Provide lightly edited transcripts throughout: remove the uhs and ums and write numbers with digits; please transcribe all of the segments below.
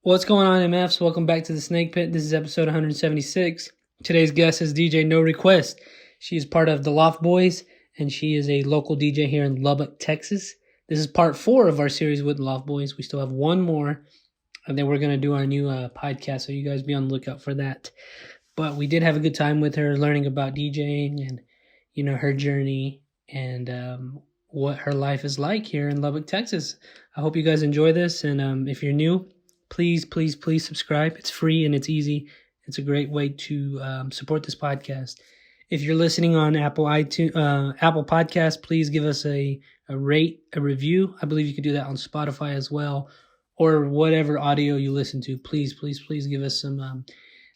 What's going on, MFs? Welcome back to the Snake Pit. This is episode 176. Today's guest is DJ No Request. She is part of the Loft Boys, and she is a local DJ here in Lubbock, Texas. This is part 4 of our series with Loft Boys. We still have one more, and then we're going to do our new podcast, so you guys be on the lookout for that. But we did have a good time with her, learning about DJing and, you know, her journey and what her life is like here in Lubbock, Texas. I hope you guys enjoy this, and if you're new, please subscribe. It's free and it's easy. It's a great way to support this podcast. If you're listening on Apple Podcasts, please give us a rate, a review. I believe you could do that on Spotify as well, or whatever audio you listen to. Please give us some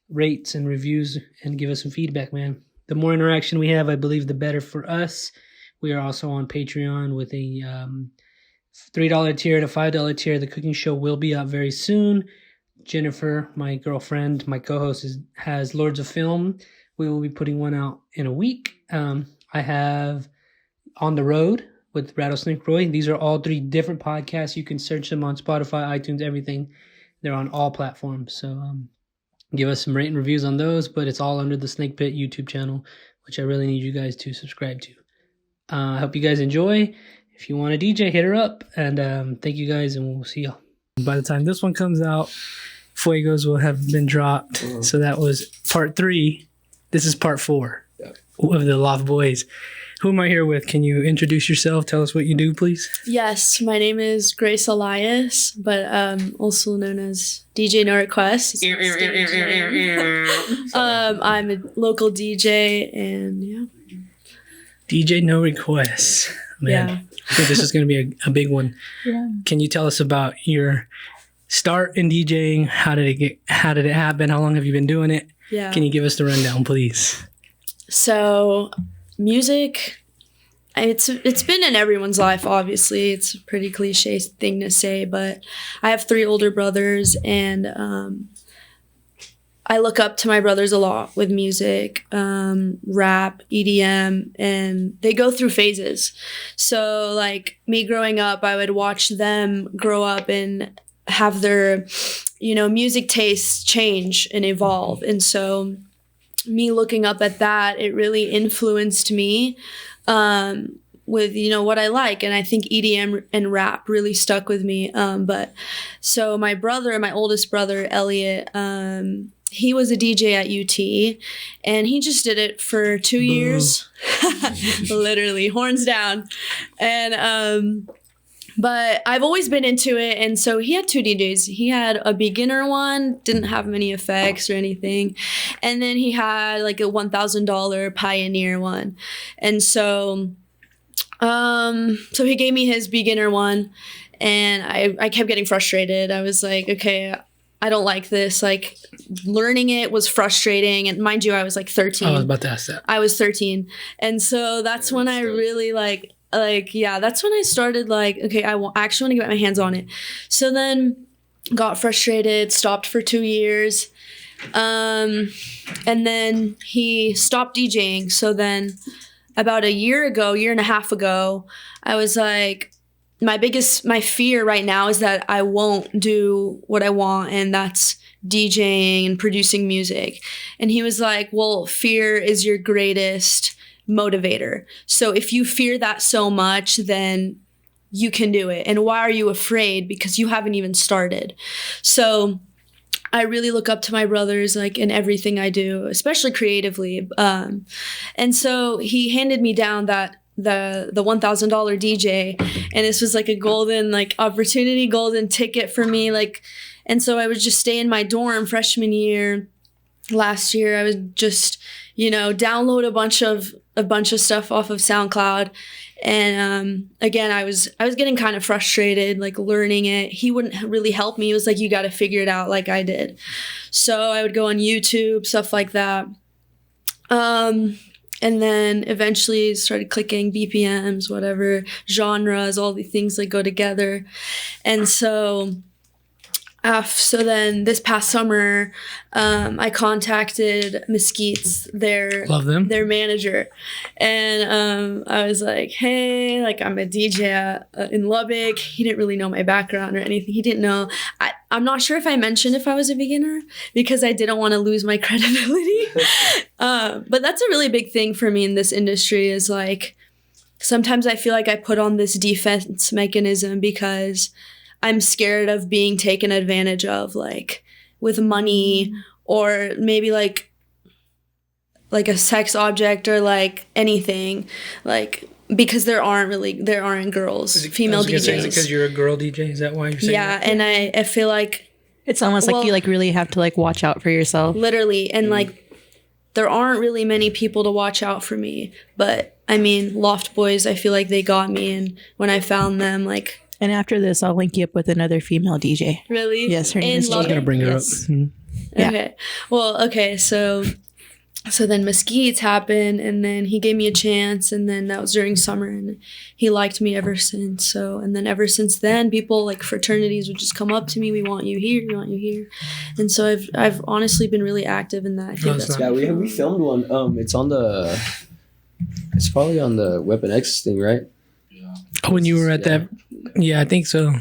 rates and reviews and give us some feedback, man. The more interaction we have, I believe the better for us. We are also on Patreon with a $3 tier and a $5 tier. The cooking show will be out very soon. Jennifer, my girlfriend, my co-host, has Lords of Film. We will be putting one out in a week. I have On the Road with Rattlesnake Roy. These are all 3 different podcasts. You can search them on Spotify, iTunes, everything. They're on all platforms. So give us some rating reviews on those, but it's all under the Snake Pit YouTube channel, which I really need you guys to subscribe to. I hope you guys enjoy. If you want a DJ, hit her up. And thank you guys, and we'll see y'all. By the time this one comes out, Fuegos will have been dropped. Mm-hmm. So that was part 3. This is part 4 of the Loft Boys. Who am I here with? Can you introduce yourself? Tell us what you do, please. Yes, my name is Grace Elias, but also known as DJ No Request. I'm a local DJ, and yeah. DJ No Request. Man, yeah. I think this is going to be a big one. Yeah. Can you tell us about your start in DJing? How did it happen? How long have you been doing it? Yeah. Can you give us the rundown, please? So, music, it's been in everyone's life, obviously. It's a pretty cliche thing to say, but I have 3 older brothers, and I look up to my brothers a lot with music, rap, EDM, and they go through phases. So like me growing up, I would watch them grow up and have their, music tastes change and evolve. And so me looking up at that, it really influenced me with, what I like. And I think EDM and rap really stuck with me. But so my oldest brother, Elliot, he was a DJ at UT, and he just did it for 2 years. Literally, horns down. And but I've always been into it, and so he had 2 DJs. He had a beginner one, didn't have many effects or anything, and then he had like a $1,000 Pioneer one. And so so he gave me his beginner one, and I kept getting frustrated. I was like, okay, I don't like this. Like, learning it was frustrating. And mind you, I was like 13. I was about to ask that. I was 13. And so that's when I really that's when I started like, okay, I actually want to get my hands on it. So then got frustrated, stopped for 2 years. And then he stopped DJing. So then about a year and a half ago, I was like, my fear right now is that I won't do what I want, and that's DJing and producing music. And he was like, well, fear is your greatest motivator. So if you fear that so much, then you can do it. And why are you afraid? Because you haven't even started. So I really look up to my brothers, like, in everything I do, especially creatively. And so he handed me down the $1,000 DJ, and this was like a golden golden ticket for me. And so I would just stay in my dorm freshman year. Last year, I would just, download a bunch of stuff off of SoundCloud. And again, I was getting kind of frustrated, like, learning it. He wouldn't really help me. He was like, you got to figure it out like I did. So I would go on YouTube, stuff like that. And then eventually started clicking BPMs, whatever, genres, all the things that go together. And so then this past summer, I contacted Mesquite's, their manager. And I was like, hey, like, I'm a DJ in Lubbock. He didn't really know my background or anything. He didn't know. I'm not sure if I mentioned if I was a beginner because I didn't want to lose my credibility. But that's a really big thing for me in this industry is like, sometimes I feel like I put on this defense mechanism because I'm scared of being taken advantage of, like with money or maybe like a sex object or like anything, like because there aren't girls, female DJs. Is it because you're a girl DJ? Is that why you're saying that? And I feel like it's almost like you like really have to like watch out for yourself. Literally, and like there aren't really many people to watch out for me. But I mean, Loft Boys, I feel like they got me, and when I found them, like. And after this, I'll link you up with another female DJ. Really? Yes, her name is I was gonna bring her up. Yeah. Okay. Well, okay, so then Mesquites happened, and then he gave me a chance, and then that was during summer, and he liked me ever since. So, and then ever since then, people like fraternities would just come up to me. We want you here. We want you here. And so I've honestly been really active in that. I think that's we filmed one. It's probably on the Weapon X thing, right? When you were at that, yeah, I think so.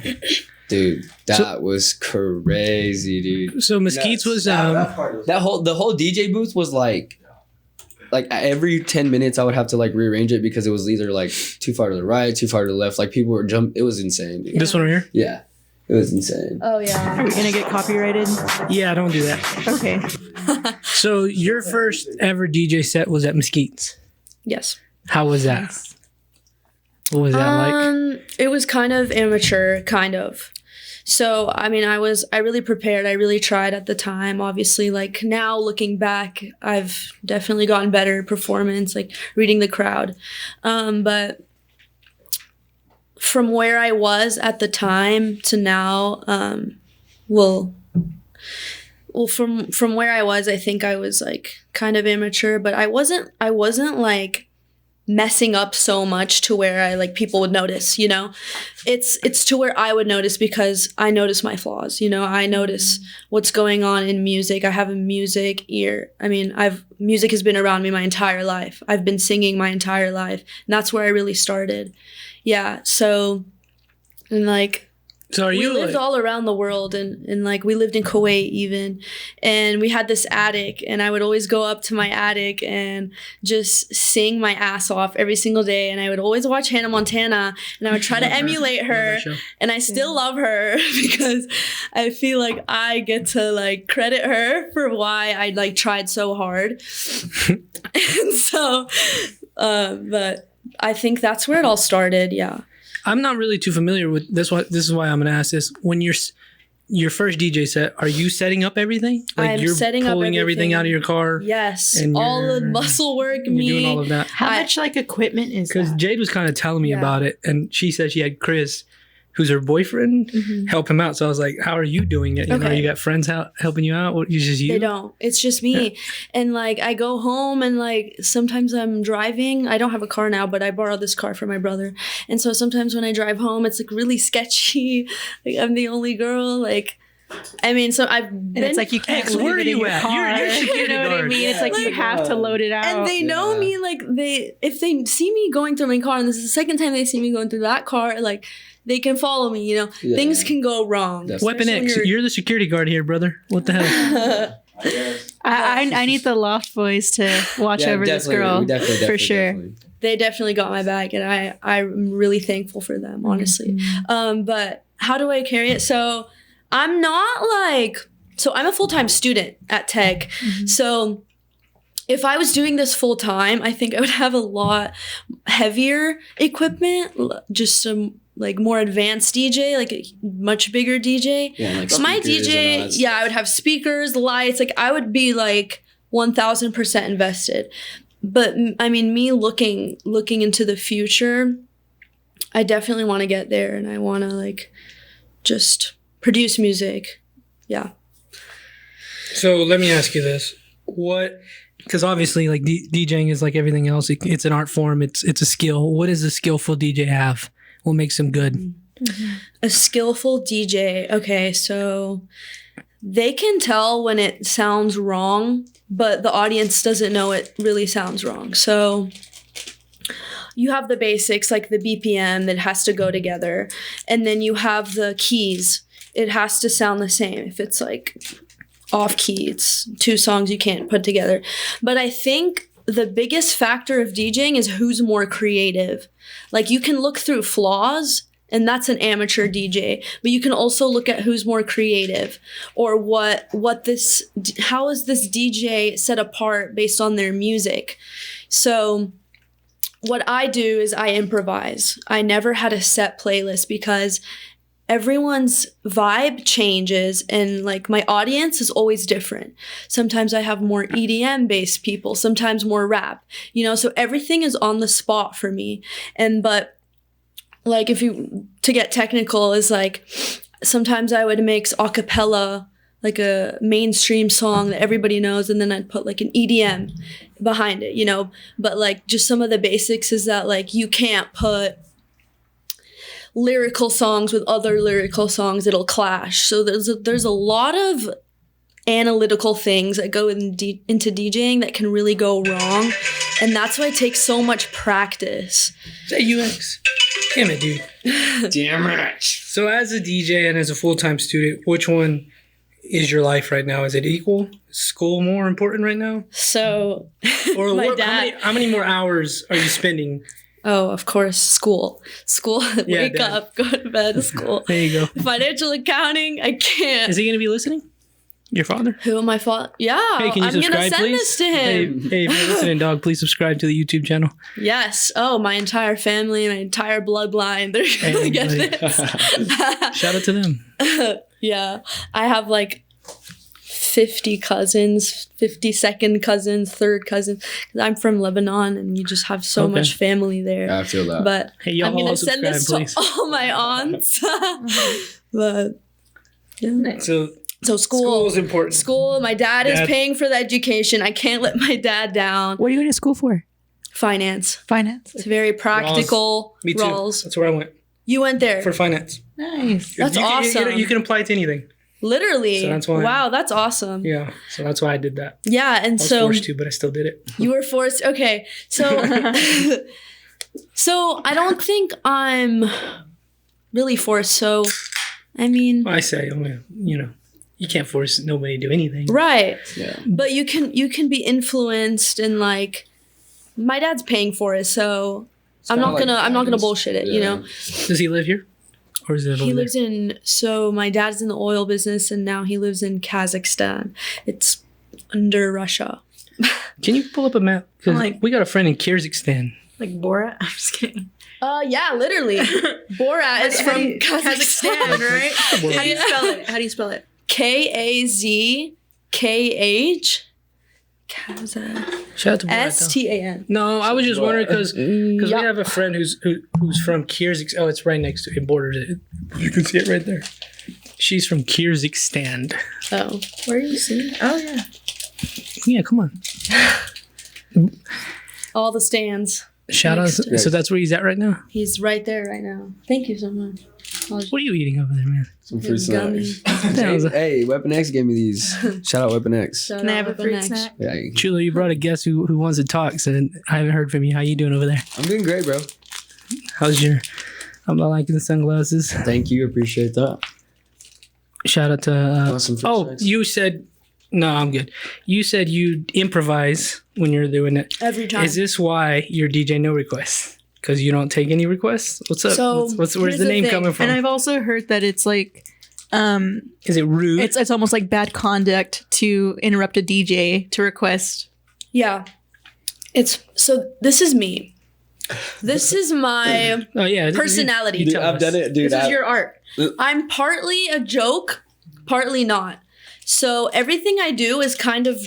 Dude, that was crazy, dude. So Mesquites was the whole DJ booth was like every 10 minutes I would have to like rearrange it because it was either like too far to the right, too far to the left. Like people were jumping. It was insane, dude. This one right here? Yeah. It was insane. Oh yeah. Are we gonna get copyrighted? Yeah, don't do that. Okay. So your first ever DJ set was at Mesquites. Yes. How was that? What was that like? It was kind of amateur, kind of. So, I mean, I really prepared. I really tried at the time. Obviously, like now looking back, I've definitely gotten better performance, like reading the crowd. But from where I was at the time to now, from where I was, I think I was like kind of immature, but I wasn't like messing up so much to where I like people would notice, you know. It's to where I would notice because I notice my flaws, you know. I notice what's going on in music. I have a music ear. I mean, music has been around me my entire life. I've been singing my entire life, and that's where I really started. Yeah, so and like So we lived all around the world, and like we lived in Kuwait even, and we had this attic, and I would always go up to my attic and just sing my ass off every single day, and I would always watch Hannah Montana, and I would try to emulate her, and I still love her because I feel like I get to like credit her for why I like tried so hard. And so but I think that's where it all started. Yeah. I'm not really too familiar with this. This is why I'm going to ask this. When your first DJ set, are you setting up everything? Like I'm you're setting up pulling everything out of your car? Yes, and all the muscle work. You're doing all of that. How much like equipment is that? Because Jade was kind of telling me about it, and she said she had Chris, who's her boyfriend, help him out. So I was like, how are you doing it? You know, you got friends helping you out? What, you just you? They don't. It's just me. And like I go home and like sometimes I'm driving. I don't have a car now, but I borrowed this car from my brother. And so sometimes when I drive home, it's like really sketchy. Like I'm the only girl. Like, I mean, so I've been. And it's like you can't where leave are it in you your at? car. You're You know what I mean? It's like you have to load it out. And they know me, like if they see me going through my car, and this is the second time they see me going through that car, like they can follow me, you know. Yeah. Things can go wrong. Weapon X, you're the security guard here, brother. What the hell? I need the Loft Boys to watch over this girl for sure. Definitely. They definitely got my back, and I'm really thankful for them, honestly. But how do I carry it? So I'm a full-time student at Tech. So if I was doing this full time, I think I would have a lot heavier equipment, just some like more advanced DJ, like a much bigger DJ. Yeah, like So my speakers and all DJ, that stuff. yeah, I would have speakers, lights, like I would be like 1000% invested. But I mean, me looking into the future, I definitely want to get there, and I want to like just produce music. Yeah. So let me ask you this: because obviously, like DJing is like everything else. It's an art form. It's a skill. What does a skillful DJ have? What makes them good? A skillful DJ. Okay, so they can tell when it sounds wrong, but the audience doesn't know it really sounds wrong. So you have the basics, like the BPM that has to go together, and then you have the keys. it has to sound the same. If it's like off key, it's two songs you can't put together. But I think the biggest factor of DJing is who's more creative. Like, you can look through flaws, and that's an amateur DJ, but you can also look at who's more creative, or how is this DJ set apart based on their music. So what I do is I improvise. I never had a set playlist because everyone's vibe changes, and like my audience is always different. Sometimes I have more EDM based people, sometimes more rap, so everything is on the spot for me. But like, to get technical, is like, sometimes I would mix a cappella, like a mainstream song that everybody knows, and then I'd put like an EDM behind it, but like, just some of the basics is that like, you can't put lyrical songs with other lyrical songs, it'll clash. So there's a lot of analytical things that go into DJing that can really go wrong, and that's why it takes so much practice. Is that UX? Damn it, dude. Damn it. So as a DJ and as a full-time student, which one is your life right now? Is it equal? Is school more important right now? So Or my dad, how many more hours are you spending? Oh, of course, school, wake up, go to bed, school. There you go. Financial accounting, I can't. Is he going to be listening? Your father? Who am I? Yeah, hey, can you I'm subscribe, gonna send please? this to him. Hey, if you're listening, dog, please subscribe to the YouTube channel. Yes. Oh, my entire family, my entire bloodline, they're gonna get this. Shout out to them. Yeah, I have like 50 cousins, 52nd cousins, third cousins. I'm from Lebanon, and you just have so much family there. Yeah, I feel that. But hey, y'all I'm gonna send this please. to all my aunts. But yeah. So school is important. School. My dad is paying for the education. I can't let my dad down. What are you going to school for? Finance. Finance. It's very practical. Me too. Roles. That's where I went. You went there. For finance. Nice. That's awesome. You can apply to anything. Literally. So that's why. Wow, that's awesome. Yeah. So that's why I did that. Yeah, and I was forced to, but I still did it. You were forced. Okay. So so I don't think I'm really forced. So I mean, I say, you can't force nobody to do anything. Right. Yeah. But you can be influenced, and like, my dad's paying for it, so I'm not gonna bullshit it, Does he live here? Or is it He lives my dad's in the oil business, and now he lives in Kazakhstan. It's under Russia. Can you pull up a map? Because we got a friend in Kyrgyzstan. Like Borat? I'm just kidding. Yeah, literally. Borat is from Kazakhstan, right? How do you spell it? How do you spell it? Kazkh. Shout out to Borat, Stan. No, I was just wondering because we have a friend who's from Kyrgyzstan. Oh, it's right next to it. Borders it. You can see it right there. She's from Kyrgyzstan. Oh, where are you seeing? Oh yeah. Yeah, come on. All the stands. Shout out. So that's where he's at right now? He's right there right now. Thank you so much. What are you eating over there, man? Some fruit snacks. Hey, Weapon X gave me these. Shout out Weapon X. Can I have a fruit snack? Yeah. Chulo, you brought a guest who wants to talk, so I haven't heard from you. How you doing over there? I'm doing great, bro. I'm not liking the sunglasses. Thank you. Appreciate that. Shout out to... snacks? You said... No, I'm good. You said you improvise when you're doing it. Every time. Is this why you're DJ No Requests? Because you don't take any requests? What's up? So, where's the name coming from? And I've also heard that it's like... is it rude? It's almost like bad conduct to interrupt a DJ to request. Yeah. This is me. This is my personality. Dude, I've done it, dude. This is your art. I'm partly a joke, partly not. So everything I do is kind of,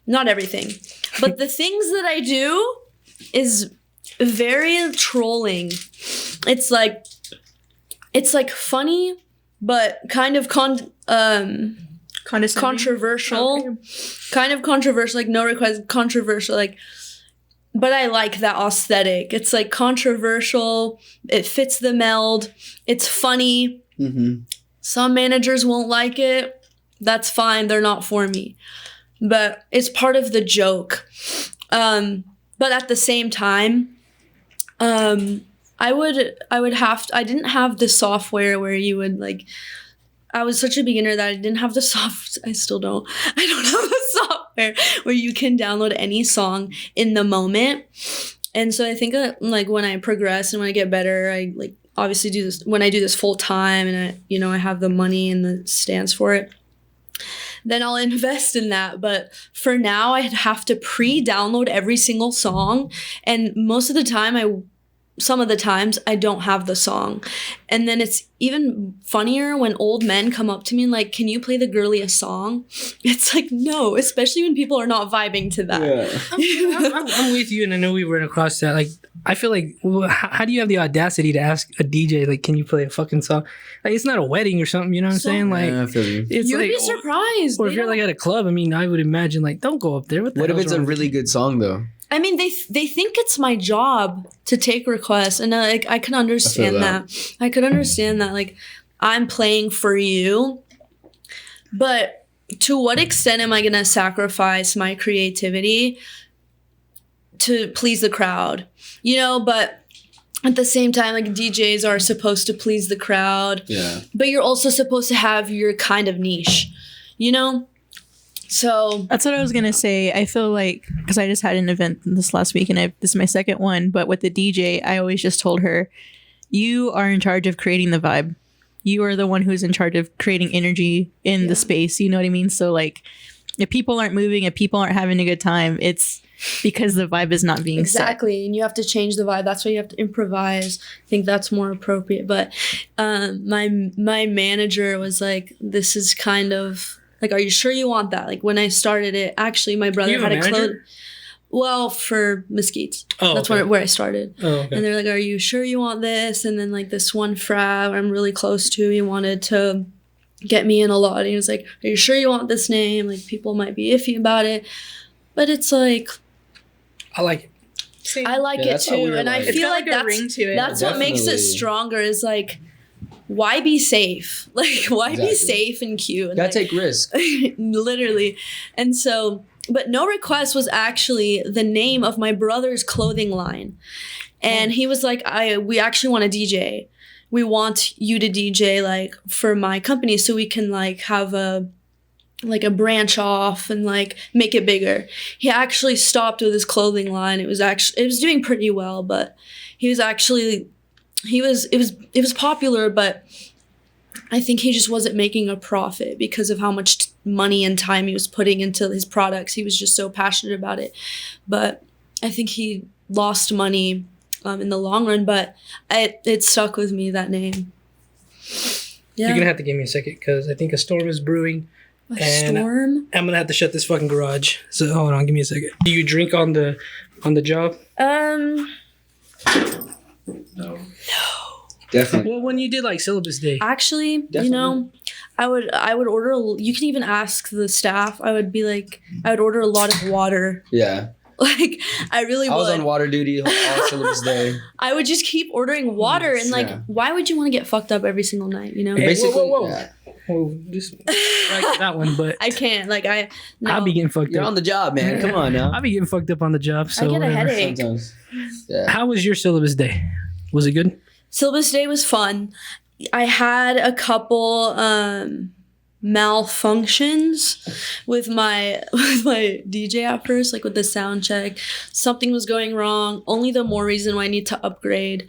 not everything, but the things that I do is very trolling. It's like funny, but kind of controversial. Okay. Kind of controversial, like No Request, controversial, like, but I like that aesthetic. It's like controversial. It fits the meld. It's funny. Mm-hmm. Some managers won't like it. That's fine. They're not for me. But it's part of the joke. But at the same time, I didn't have the software where you would like I was such a beginner that I didn't have the I still don't. I don't have the software where you can download any song in the moment. And so I think like when I progress and when I get better, I like obviously do this when I do this full time and I have the money and the stance for it. Then I'll invest in that. But for now, I'd have to pre-download every single song. And most of the time, some of the times, I don't have the song. And then it's even funnier when old men come up to me and like, can you play the girliest song? It's like, no, especially when people are not vibing to that. Yeah. I'm with you, and I know we ran across that. Like, I feel like, how do you have the audacity to ask a DJ, like, can you play a fucking song? Like, it's not a wedding or something, you know what I'm saying? Like, I feel you. You'd be surprised. Or if you're like at a club, I mean, I would imagine, like, don't go up there. What if it's a really good song, though? I mean, they think it's my job to take requests, and like I can understand that. I could understand that. Like, I'm playing for you, but to what extent am I gonna sacrifice my creativity to please the crowd? But at the same time, like DJs are supposed to please the crowd. Yeah. But you're also supposed to have your kind of niche, So that's what I was going to say. I feel like, because I just had an event this last week and this is my second one, but with the DJ, I always just told her, you are in charge of creating the vibe. You are the one who's in charge of creating energy in the space. You know what I mean? So like, if people aren't moving, if people aren't having a good time, it's because the vibe is not being set. Exactly. And you have to change the vibe. That's why you have to improvise. I think that's more appropriate. But my manager was like, this is kind of like, are you sure you want that? Like when I started it, actually my brother had a clothes. Well, for Mesquites. Oh, that's where I started. Oh, okay. And they're like, are you sure you want this? And then like this one frat I'm really close to, he wanted to get me in a lot. And he was like, are you sure you want this name? Like people might be iffy about it. But it's like, I like it. See, I like it too. And I feel like that's, ring to it. That's what makes it stronger is like, why be safe? Like, why be safe and cute? And gotta like, take risks. Literally. And so, but No Request was actually the name of my brother's clothing line. And he was like, we actually want a DJ. We want you to DJ like for my company so we can like have a branch off and like make it bigger. He actually stopped with his clothing line. It was doing pretty well, but it was popular, but I think he just wasn't making a profit because of how much money and time he was putting into his products. He was just so passionate about it. But I think he lost money in the long run, but it stuck with me, that name. Yeah. You're going to have to give me a second because I think a storm is brewing. Storm? I'm going to have to shut this fucking garage. So hold on, give me a second. Do you drink on the job? No. Definitely. Well, when you did like syllabus day. Actually, definitely. I would order, you can even ask the staff. I would order a lot of water. Yeah. Like, I was on water duty all syllabus day. I would just keep ordering water and like, why would you want to get fucked up every single night, Hey, basically, whoa. Yeah. Well, just right that one, but I can't. Like I'll be getting fucked up. You're on the job, man. Come on now. I'll be getting fucked up on the job. So I get a headache. Sometimes. Yeah. How was your syllabus day? Was it good? Syllabus day was fun. I had a couple malfunctions with my DJ at first, like with the sound check. Something was going wrong. Only the more reason why I need to upgrade.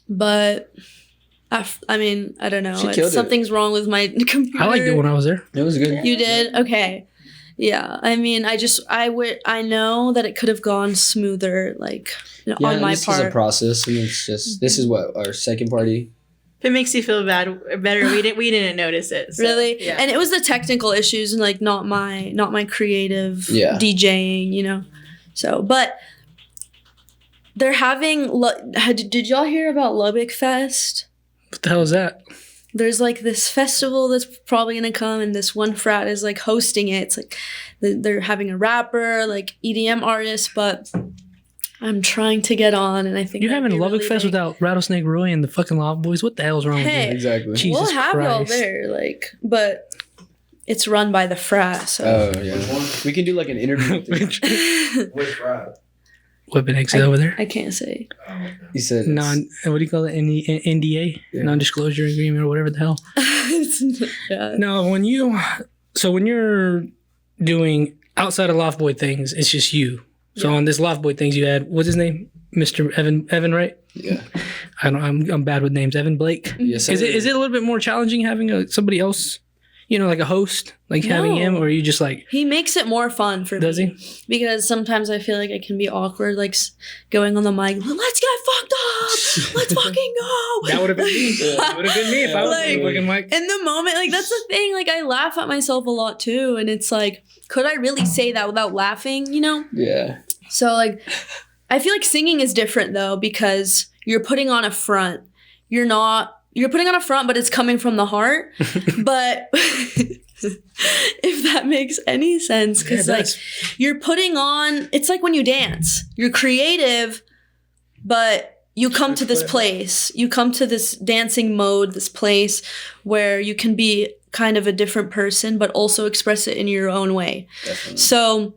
But I mean, I don't know. Something's wrong with my computer. I liked it when I was there. It was good. You did? Okay. Yeah. I mean, I know that it could have gone smoother, like on my part. This is a process, and it's just, this is what, our second party. If it makes you feel better, we didn't notice it. So, really? Yeah. And it was the technical issues and like not my creative DJing, So, but they're having, did y'all hear about Lubbock Fest? What the hell is that? There's like this festival that's probably gonna come, and this one frat is like hosting it. It's like they're having a rapper, like EDM artist, but I'm trying to get on, and I think you're having a Lubbock Fest without Rattlesnake Roy and the fucking Loft Boys. What the hell's wrong with you? Exactly. Jesus we'll have Christ. y'all there, but it's run by the frat. So. Oh yeah, we can do like an interview. Which frat? What an exit over there? I can't say. You said What do you call it? NDA? Yeah. Non-disclosure agreement or whatever the hell. Yeah. No, when you're doing outside of Loft Boy things, it's just you. So on this Loft Boy things you had, what's his name? Mr. Evan, right? Yeah. I'm bad with names. Evan Blake. Yes, Is it a little bit more challenging having somebody else, like a host, like having him, or are you just like? He makes it more fun for me. Does he? Because sometimes I feel like I can be awkward, like going on the mic. Let's get fucked up. Let's fucking go. That would have been me. That would have been me if I was Like, fucking mic. In the moment, like that's the thing. Like I laugh at myself a lot too, and it's like, could I really say that without laughing? Yeah. So like, I feel like singing is different though because you're putting on a front. You're putting on a front, but it's coming from the heart. But if that makes any sense, because you're putting on, it's like when you dance, you're creative, but you come to this place, you come to this dancing mode, this place where you can be kind of a different person, but also express it in your own way. Definitely. So,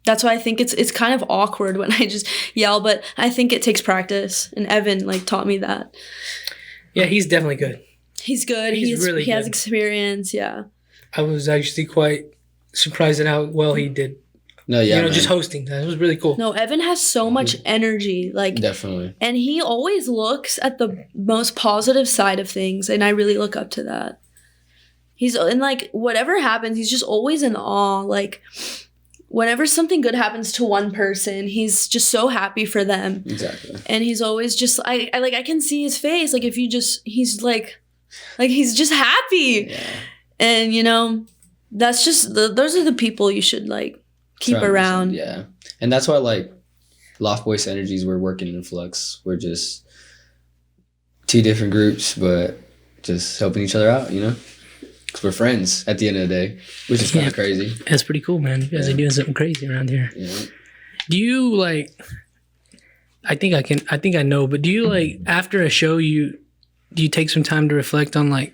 that's why I think it's kind of awkward when I just yell, but I think it takes practice. And Evan taught me that. Yeah, he's definitely good. He's good. He has experience. Yeah. I was actually quite surprised at how well he did. No, yeah. Man. Just hosting that. It was really cool. No, Evan has so much energy. Definitely. And he always looks at the most positive side of things. And I really look up to that. Whatever happens, he's just always in awe. Whenever something good happens to one person, he's just so happy for them. Exactly. And he's always just I can see his face. He's just happy. Yeah. And that's just those are the people you should keep around. Yeah. And that's why Loft Boys Energies, we're working in flux. We're just two different groups, but just helping each other out, Because we're friends at the end of the day, which is kind of crazy. That's pretty cool, man. You guys are doing something crazy around here. Yeah. Do you I think I know, but do you after a show, do you take some time to reflect on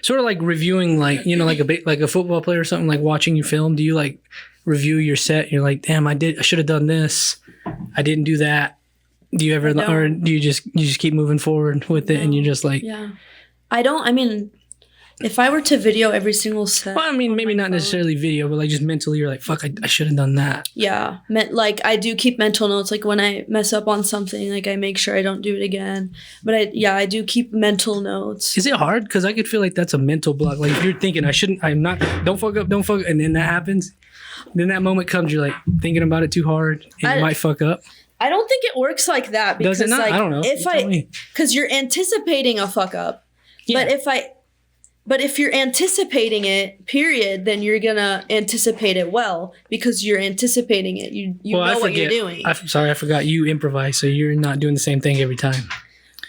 sort of reviewing like a football player or something, watching you film? Do you review your set? You're like, damn, I should have done this. I didn't do that. Do you ever, or do you just keep moving forward with it and you're just yeah. If I were to video every single set. Well, maybe not necessarily video, but just mentally, you're like, fuck, I should have done that. Yeah. I do keep mental notes. When I mess up on something, I make sure I don't do it again. But I do keep mental notes. Is it hard? Because I could feel like that's a mental block. If you're thinking, don't fuck up, and then that happens. Then that moment comes, you're thinking about it too hard, and you might fuck up. I don't think it works like that. Because, does it not? I don't know. Because you're anticipating a fuck up. Yeah. But if you're anticipating it, period, then you're going to anticipate it well because you're anticipating it. You know what you're doing. I'm sorry, I forgot you improvise, so you're not doing the same thing every time.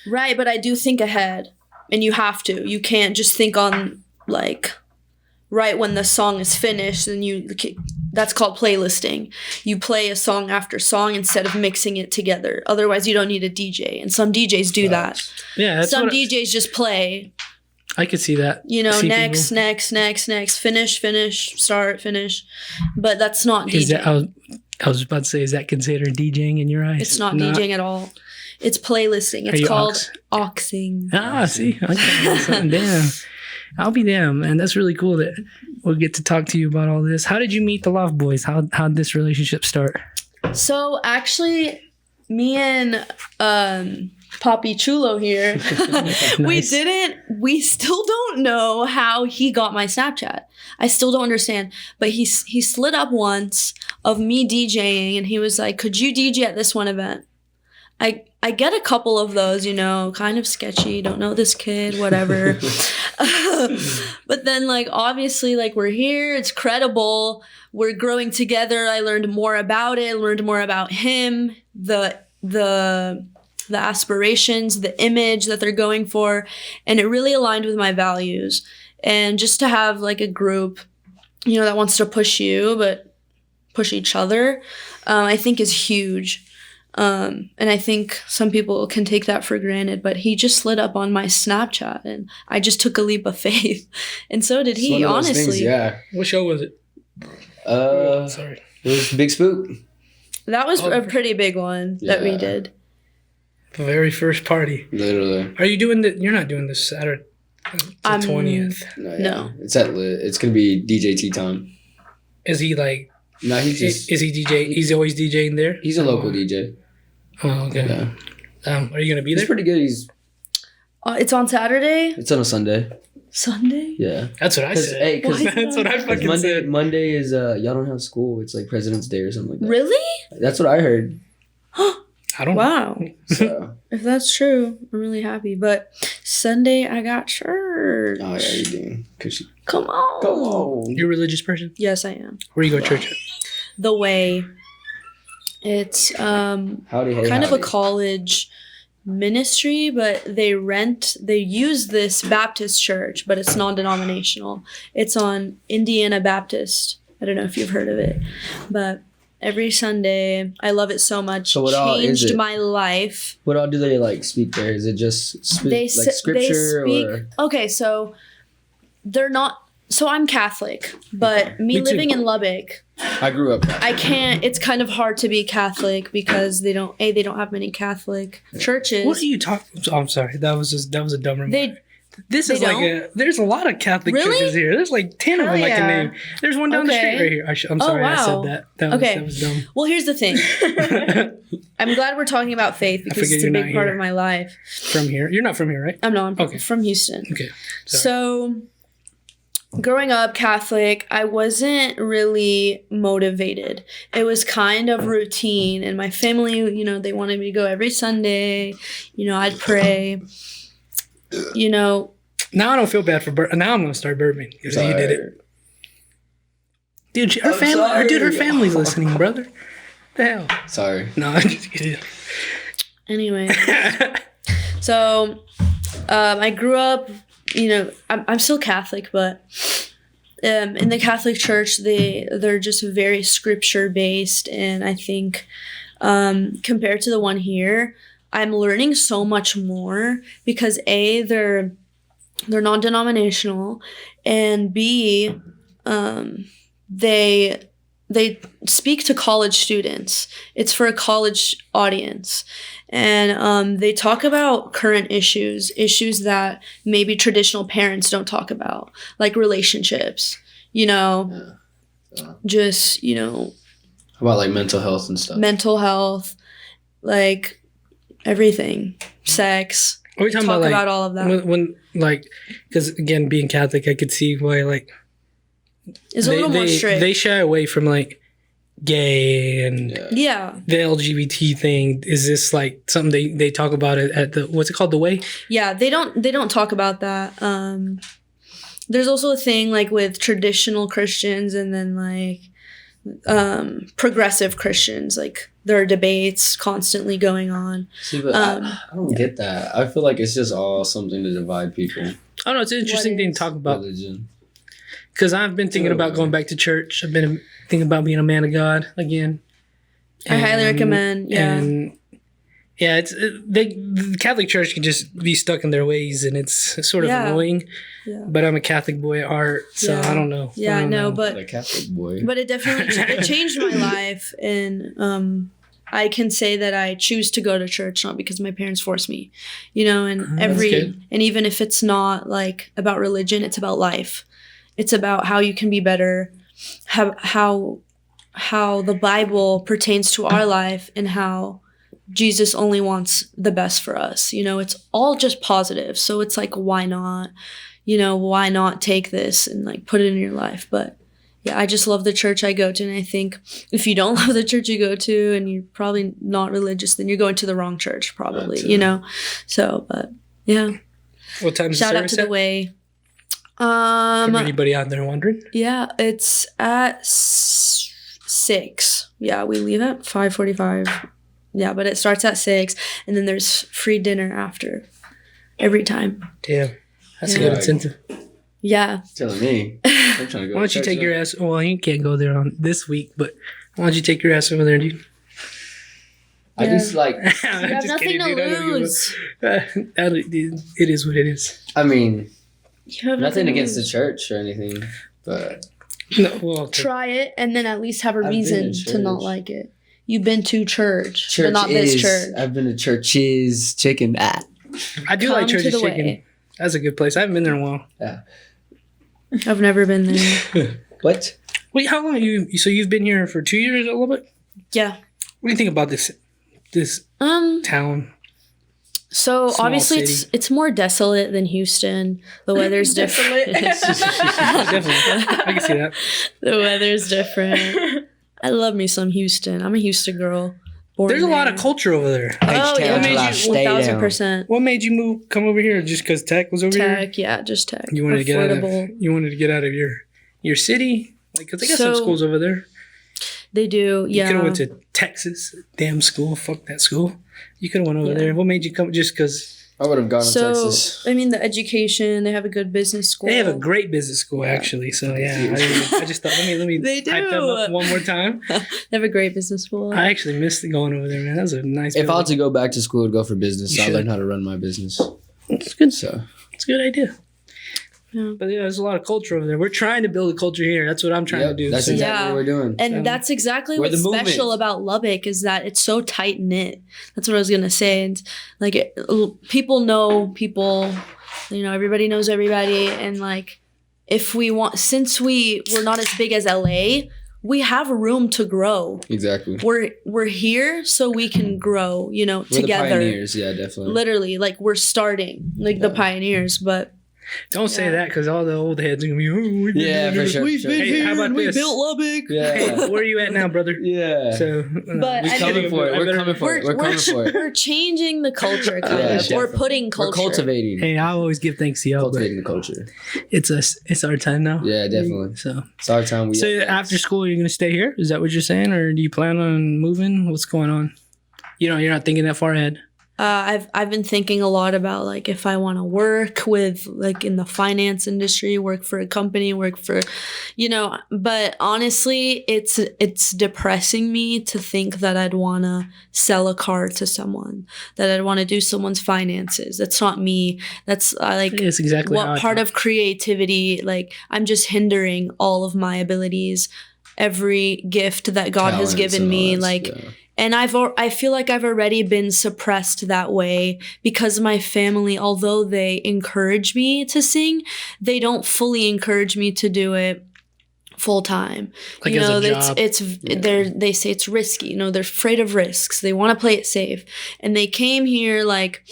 Right, but I do think ahead, and you have to. You can't just think on, right when the song is finished, and that's called playlisting. You play a song after song instead of mixing it together. Otherwise, you don't need a DJ, and some DJs do that. Yeah, that's some DJs just play. I could see that. Next, finish, start, finish. But that's not DJing. I was about to say, is that considered DJing in your eyes? It's not DJing at all. It's playlisting. It's called auxing. Ah, see? Okay. Damn. I'll be damn, man. That's really cool that we'll get to talk to you about all this. How did you meet the Loft Boys? How'd this relationship start? So, actually, me and Poppy Chulo here, nice. We still don't know how he got my Snapchat. I still don't understand. But he slid up once of me DJing, and he was like, could you DJ at this one event? I get a couple of those, kind of sketchy, don't know this kid, whatever. But then, obviously, we're here, it's credible, we're growing together. I learned more about it, learned more about him, the aspirations, the image that they're going for, and it really aligned with my values. And just to have a group, that wants to push you, but push each other, I think is huge. And I think some people can take that for granted, but he just slid up on my Snapchat and I just took a leap of faith. And so did he, honestly. Things, yeah. What show was it? Sorry. It was Big Spook. That was Oh, a pretty big one that we Yeah. did. The very first party. Literally. Are you doing the? You're not doing this Saturday, the 20th. No. It's at lit. It's gonna be DJ Tea time. Is he like? No, he's Is just he DJ? He's always DJing there. he's a local DJ. Oh, okay. Yeah. Are you gonna be He's there? pretty good. It's on Saturday? It's on a Sunday. Sunday? Yeah. That's what I said. Hey, 'cause- Why? That's what I fucking Monday said. Monday is y'all don't have school. It's like President's Day or something like that. Really? That's what I heard. I don't. Wow. So If that's true, I'm really happy. But Sunday, I got church. oh yeah, you do. Cause you, Come on. come on. You're a religious person. Yes, I am. Where you go to church at? The Way. It's Howdy, hey, kind of a howdy. college ministry, but they use this Baptist church, but it's non-denominational. It's on Indiana Baptist. I don't know if you've heard of it, but every Sunday, I love it so much. So what all is Changed it? my life. What all do they like speak there? Is it just like scripture or? Okay, so they're not. So I'm Catholic, but me Me too. living in Lubbock, I grew up. I can't. It's kind of hard to be Catholic because they don't have many Catholic churches. What are you talking? Oh, I'm sorry. That was a dumb remark. They This is they like there's a lot of Catholic Really? churches here. There's like 10 of Hell them I can yeah. name. There's one down the Okay. street right here. I'm Oh, sorry I wow. said that. That was dumb. Well, here's the thing. I'm glad we're talking about faith because forget it's a you're big not part here. of my life. From here. You're not from here, right? I'm Okay. from Houston. Okay. Sorry. So, growing up Catholic, I wasn't really motivated. It was kind of routine, and my family, they wanted me to go every Sunday. I'd pray. Now I don't feel bad for now I'm gonna start burping. You did it. Dude, her I'm family sorry. her family's listening, brother. The hell? Sorry. No, I'm just kidding. Anyway, so I grew up. I'm still Catholic, but in the Catholic Church, they're just very scripture based, and I think compared to the one here, I'm learning so much more because A, they're non-denominational, and B, they speak to college students. It's for a college audience, and they talk about current issues that maybe traditional parents don't talk about, like relationships. Just How about like mental health and stuff? mental health, like everything, sex. Are we talking Talk about like about all of that. when like because again being Catholic, I could see why like It's a little more strict. They shy away from like gay and yeah. the LGBT thing. Is this like something they talk about it at the what's it called, the Way? Yeah, they don't talk about that. There's also a thing like with traditional Christians and then like progressive Christians. Like there are debates constantly going on. See, but I don't get that. I feel like it's just all something to divide people. I don't know. It's an interesting thing to talk about Religion. because I've been thinking about going back to church. I've been thinking about being a man of God again. I highly recommend. Yeah. And yeah, the Catholic Church can just be stuck in their ways, and it's sort of annoying. Yeah. But I'm a Catholic boy at heart, so I don't know. Yeah, I I don't know, But but a Catholic boy. it definitely it changed my life, and I can say that I choose to go to church not because my parents force me, and good. and even if it's not like about religion, it's about life. It's about how you can be better, how the Bible pertains to our life, and how Jesus only wants the best for us. It's all just positive. So it's like, why not? Why not take this and like put it in your life? But yeah, I just love the church I go to. And I think if you don't love the church you go to and you're probably not religious, then you're going to the wrong church probably, So, but yeah. What time is Shout the out service to the at? Way. For anybody out there wondering. Yeah, it's at 6. Yeah, we leave at 5:45. Yeah, but it starts at 6, and then there's free dinner after every time. Damn, that's a Yeah. good incentive. Yeah. Telling me. I'm trying to go. Why don't you take your ass? Well, you can't go there on this week, but why don't you take your ass over there, dude? I just like. You have nothing to lose. It is what it is. I mean, You have nothing to against the lose. church or anything, but No, well, okay. try it and then at least have a I've been reason to to not church. like it. You've been to church but not this church. I've been to churches, chicken. I do like Come to Church's the Chicken. way. That's a good place. I haven't been there in a while. Yeah. I've never been there. What? Wait, how long so you've been here for 2 years a little bit? Yeah. What do you think about this town? So Small obviously city. it's more desolate than Houston. The weather's different. Definitely. I can see that. The weather's different. I love me some Houston. I'm a Houston girl. Born There's a lot of there. culture over there. Oh yeah, till I stay down. 1000%. What made you come over here? Just because tech was over here? Tech, yeah, just tech. You wanted to get out of Affordable. your city? Like, cause they got some So- schools over there. They do, You could yeah. have went to Texas. Damn school. Fuck that school. You could have went over Yeah. there. What made you come? Just because I would have gone to So Texas. I mean, the education. They have a good business school. they have a great business school, actually. So yeah, I just thought let me They hype them do. up one more time. They have a great business school. I actually missed going over there, man. That was a nice. If I had building. to go back to school, I'd go for business. You So I should. learned how to run my business. It's good. So It's a good idea. Yeah. But yeah, there's a lot of culture over there. We're trying to build a culture here. That's what I'm trying to do. that's So- exactly Yeah. what we're doing. And So- that's exactly We're what's the special movement. about Lubbock is that it's so tight knit. That's what I was gonna say. And like people know people, everybody knows everybody. And like if we want, since we're not as big as LA, we have room to grow. Exactly. We're here so we can grow. We're together. the pioneers. Yeah, definitely. Literally, like we're starting, like the Yeah. pioneers. But Don't say Yeah. that because all the old heads are gonna be. Oh, we've been Yeah, doing for this. sure. We've for been sure. here. How about this? Lubbock. Yeah. Hey, where are you at now, brother? Yeah. So, But We're I coming mean, for it. I We're better- coming for it. We're coming for it. We're changing the culture, kind Yeah, of. We're definitely. putting culture. We're cultivating. Hey, I always give thanks to y'all, but Cultivating the culture. it's our time now. Yeah, definitely. So, It's our time. so after school, you're gonna stay here? Is that what you're saying, or do you plan on moving? What's going on? You're not thinking that far ahead. I've been thinking a lot about like if I want to work with like in the finance industry, work for a company, work for, But honestly, it's depressing me to think that I'd want to sell a car to someone, that I'd want to do someone's finances. That's not me. That's like It's exactly how I what part thought. of creativity. Like I'm just hindering all of my abilities, every gift that God has given me. Like. And I feel like I've already been suppressed that way because my family, although they encourage me to sing, they don't fully encourage me to do it full time. Like as a job. They say it's risky. They're afraid of risks. They want to play it safe. And they came here like,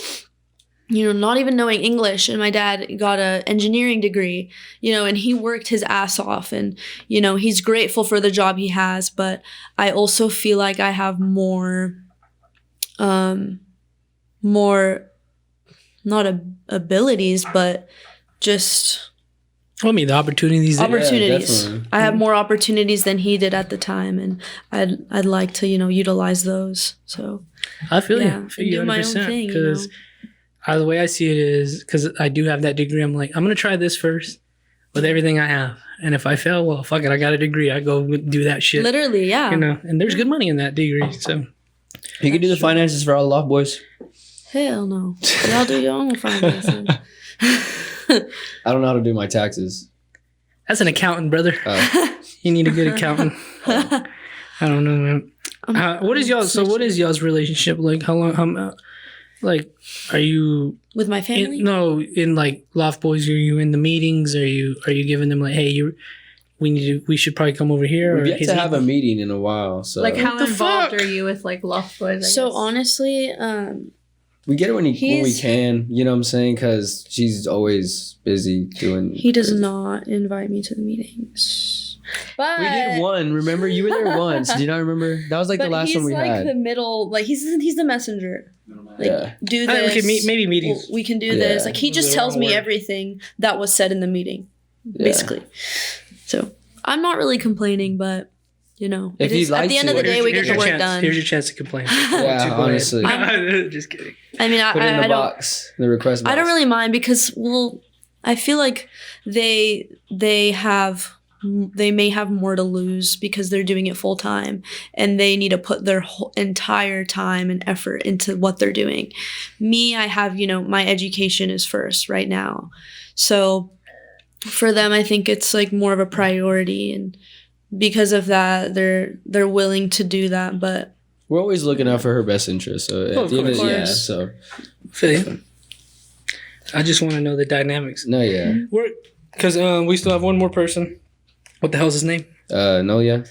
not even knowing English. And my dad got an engineering degree, and he worked his ass off. And, he's grateful for the job he has. But I also feel like I have more not abilities, but just The opportunities. opportunities. definitely. I have more opportunities than he did at the time. And I'd like to, utilize those. So, I feel yeah, you. I feel and you do my own 100%. thing, Because the way I see it is, because I do have that degree, I'm like, I'm going to try this first with everything I have. And if I fail, well, fuck it. I got a degree. I go do that shit. Literally, yeah. And there's good money in that degree. So You can do the finances for all the Loft boys. Hell no. Y'all do your own finances. I don't know how to do my taxes. that's an accountant, brother. You need a good accountant. I don't know, man. What is y'all's relationship like? How long? Are you With my family? in like Loft Boys? Are you in the meetings? Are you giving them like, hey, we should probably come over here? We've Or yet to have a meeting in a while. So Like, how the involved fuck? are you with like Loft Boys? I So guess? honestly, we get it when we He's- can. You know what I'm saying? Because she's always busy doing. he does not invite me to the meetings. But We did one. Remember, you were there once. Do you not remember? That was like the but last he's one we like had. the middle, like he's the messenger. Like Yeah. do All right, this. okay, maybe meetings. We can do Yeah. this. Like he Those are just the tells wrong me words. everything that was said in the meeting, Yeah. basically. So I'm not really complaining, but If it is, you'd like at the end to. of the day, we Here's get the your work chance. done. Here's your chance to complain. Yeah, Go ahead. honestly. Just kidding. I mean, Put it in I the don't. box. The request box. I don't really mind because, I feel like they may have more to lose because they're doing it full time and they need to put their whole entire time and effort into what they're doing. Me, I have, my education is first right now. So for them, I think it's like more of a priority, and because of that, they're willing to do that. But we're always looking out for her best interest. So at the end of course. yeah, so I just want to know the dynamics. no, yeah, Because we still have one more person. What the hell's his name? no, yeah,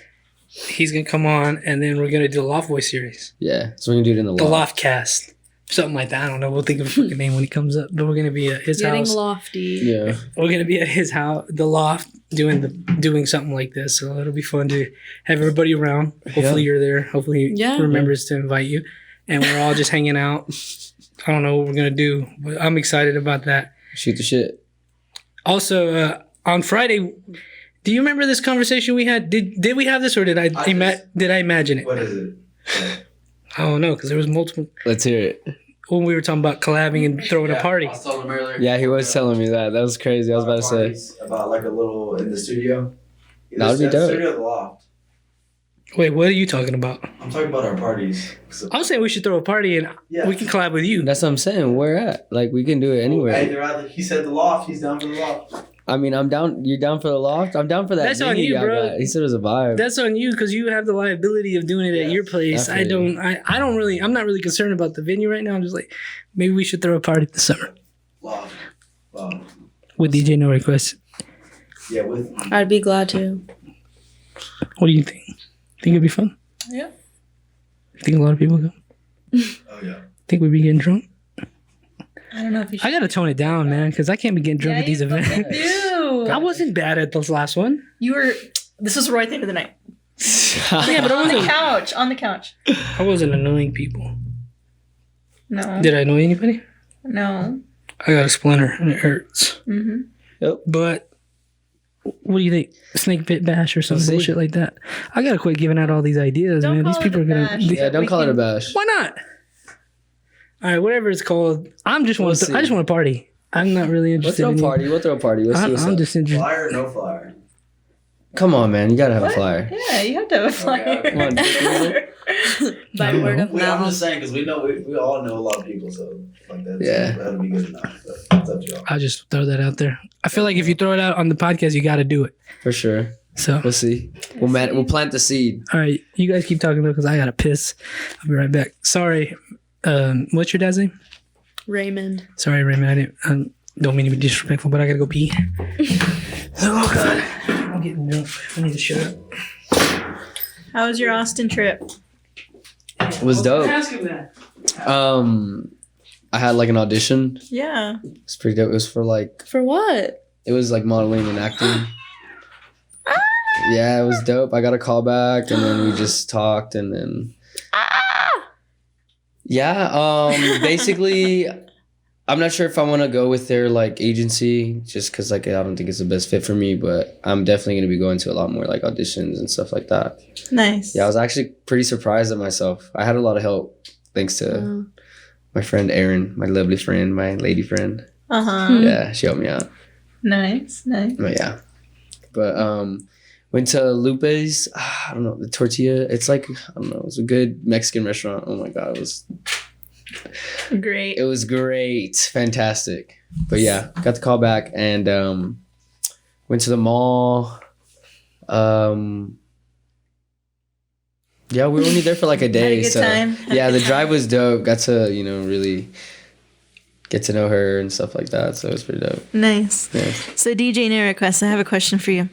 He's gonna come on, and then we're gonna do the Loft Boy series, yeah. So we're gonna do it in the the loft. Loft Cast, something like that. I don't know. We'll think of a fucking name when he comes up. But we're gonna be at his getting house. lofty. Yeah, We're gonna be at his house, the Loft, doing something like this. So it'll be fun to have everybody around. Hopefully you're there. Hopefully he remembers to invite you, and we're all just hanging out. I don't know what we're gonna do, but I'm excited about that. shoot the shit. Also, on Friday, do you remember this conversation we had? Did we have this, or did I imagine it? What is it? I don't know, because there was multiple Let's hear it. when we were talking about collabing and throwing a party. I was telling him earlier. Yeah, he was telling me that. That was crazy. I was about to say. Parties about like a little in the studio. That would be Either dope. Studio or the Loft. Wait, what are you talking about? I'm talking about our parties. So, I'm saying we should throw a party and Yeah. we can collab with you. That's what I'm saying. Where at? Like we can do it anywhere. he said the Loft. He's down for the Loft. I mean, I'm down. You're down for the loft. I'm down for that. That's on venue you, y'all bro. got. He said it was a vibe. That's on you because you have the liability of doing it at Yes, your place. I definitely. don't. I'm not really concerned about the venue right now. I'm just like, maybe we should throw a party this summer Loft. with DJ No Request. Yeah, with I'd be glad to. What do you think? Think it'd be fun? Yeah. Think a lot of people go? oh yeah. Think we'd be getting drunk? I don't know if you should. I gotta tone it down, man, because I can't be getting drunk at these events. do. I wasn't bad at this last one. You were. This was right at the end of the night. Yeah, but I On the wasn't. couch. On the couch. I wasn't annoying people. No. Did I annoy anybody? No. I got a splinter and it hurts. Mm-hmm. But what do you think? Snake pit bash or some We'll see. bullshit like that? I gotta quit giving out all these ideas, Don't man. These call it people a are gonna. bash. Yeah, don't We call it a can- bash. Why not? All right, whatever it's called. I just We'll want. see. I just want to party. I'm not really We'll interested throw a in. party. We'll throw a party. Let's see what's I'm up. just interested. Flyer or no flyer? Come on, man. You gotta have a flyer. Yeah, you have to have a flyer. Okay. Come on, By I don't word know. of I'm mouth. just saying because we know we all know a lot of people, so like that's Yeah. that'll be good enough. But it's up to y'all. I'll just throw that out there. I feel like if you throw it out on the podcast, you got to do it. For sure. So, We'll see. We'll plant the seed. all right, you guys keep talking though, because I gotta piss. I'll be right back. Sorry. What's your dad's name? Raymond. Sorry, Raymond. I don't mean to be disrespectful, but I gotta go pee. Oh god, I'm getting drunk. I need to shut up. How was your Austin trip? It was dope. Ask him that. I had like an audition. Yeah. It's pretty dope. It was for like For what? it was like modeling and acting. Yeah, it was dope. I got a call back and then we just talked and then yeah, basically I'm not sure if I want to go with their like agency just cuz like I don't think it's the best fit for me, but I'm definitely going to be going to a lot more like auditions and stuff like that. Nice. Yeah, I was actually pretty surprised at myself. I had a lot of help thanks to my friend Erin, my lovely friend, my lady friend. Uh-huh. Yeah, she helped me out. Nice. Nice. But yeah. But went to Lupe's. I don't know, the tortilla. It's like I don't know. It was a good Mexican restaurant. Oh my god, Great. it was great, fantastic. But yeah, got the call back and went to the mall. Yeah, we were only there for like a day. Had a good so time. Had a yeah, good the drive was dope. Got to really get to know her and stuff like that. So it was pretty dope. Nice. Yeah. So DJ No Request, I have a question for you.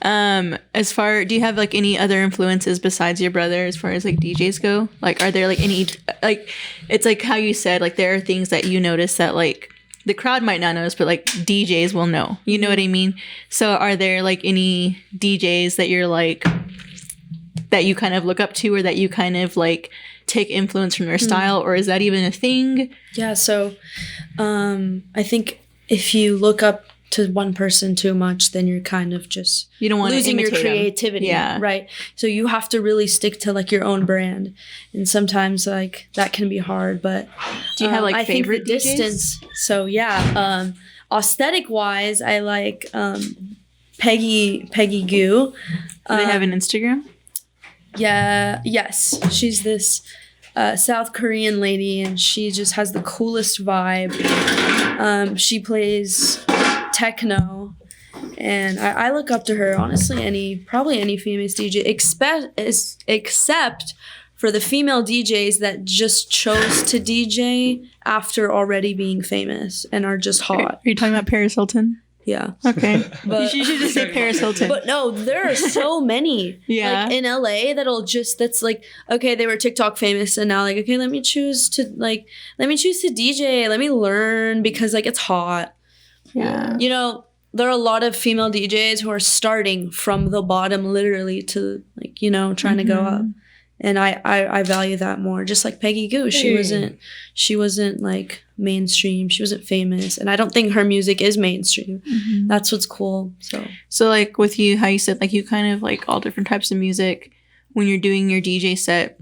Do you have like any other influences besides your brother as far as like DJs go? Like, are there like any, like, it's like how you said, like there are things that you notice that like the crowd might not notice, but like DJs will know, you know what I mean? So are there like any DJs that you're like, that you kind of look up to or that you kind of like take influence from their style, or is that even a thing? Yeah, so I think if you look up to one person too much, then you're kind of just You don't want to losing your imitate 'em. creativity. Yeah. Right. So you have to really stick to like your own brand. And sometimes like that can be hard. But Do you have like I favorite think the DJs? distance. So yeah. Aesthetic wise, I like Peggy Goo. Do they have an Instagram? Yeah, yes. She's this South Korean lady, and she just has the coolest vibe. She plays techno, And I look up to her, honestly, probably any famous DJ, except for the female DJs that just chose to DJ after already being famous and are just hot. Are you talking about Paris Hilton? Yeah. Okay. But you should just say Paris Hilton. But no, there are so many. Yeah. Like in LA that's like, okay, they were TikTok famous and now like, okay, let me choose to DJ. Let me learn because like it's hot. Yeah. You know, there are a lot of female DJs who are starting from the bottom literally to like, you know, trying to go up. And I value that more. Just like Peggy Goo. She wasn't like mainstream. She wasn't famous. And I don't think her music is mainstream. That's what's cool. So like with you, how you said like you kind of like all different types of music when you're doing your DJ set,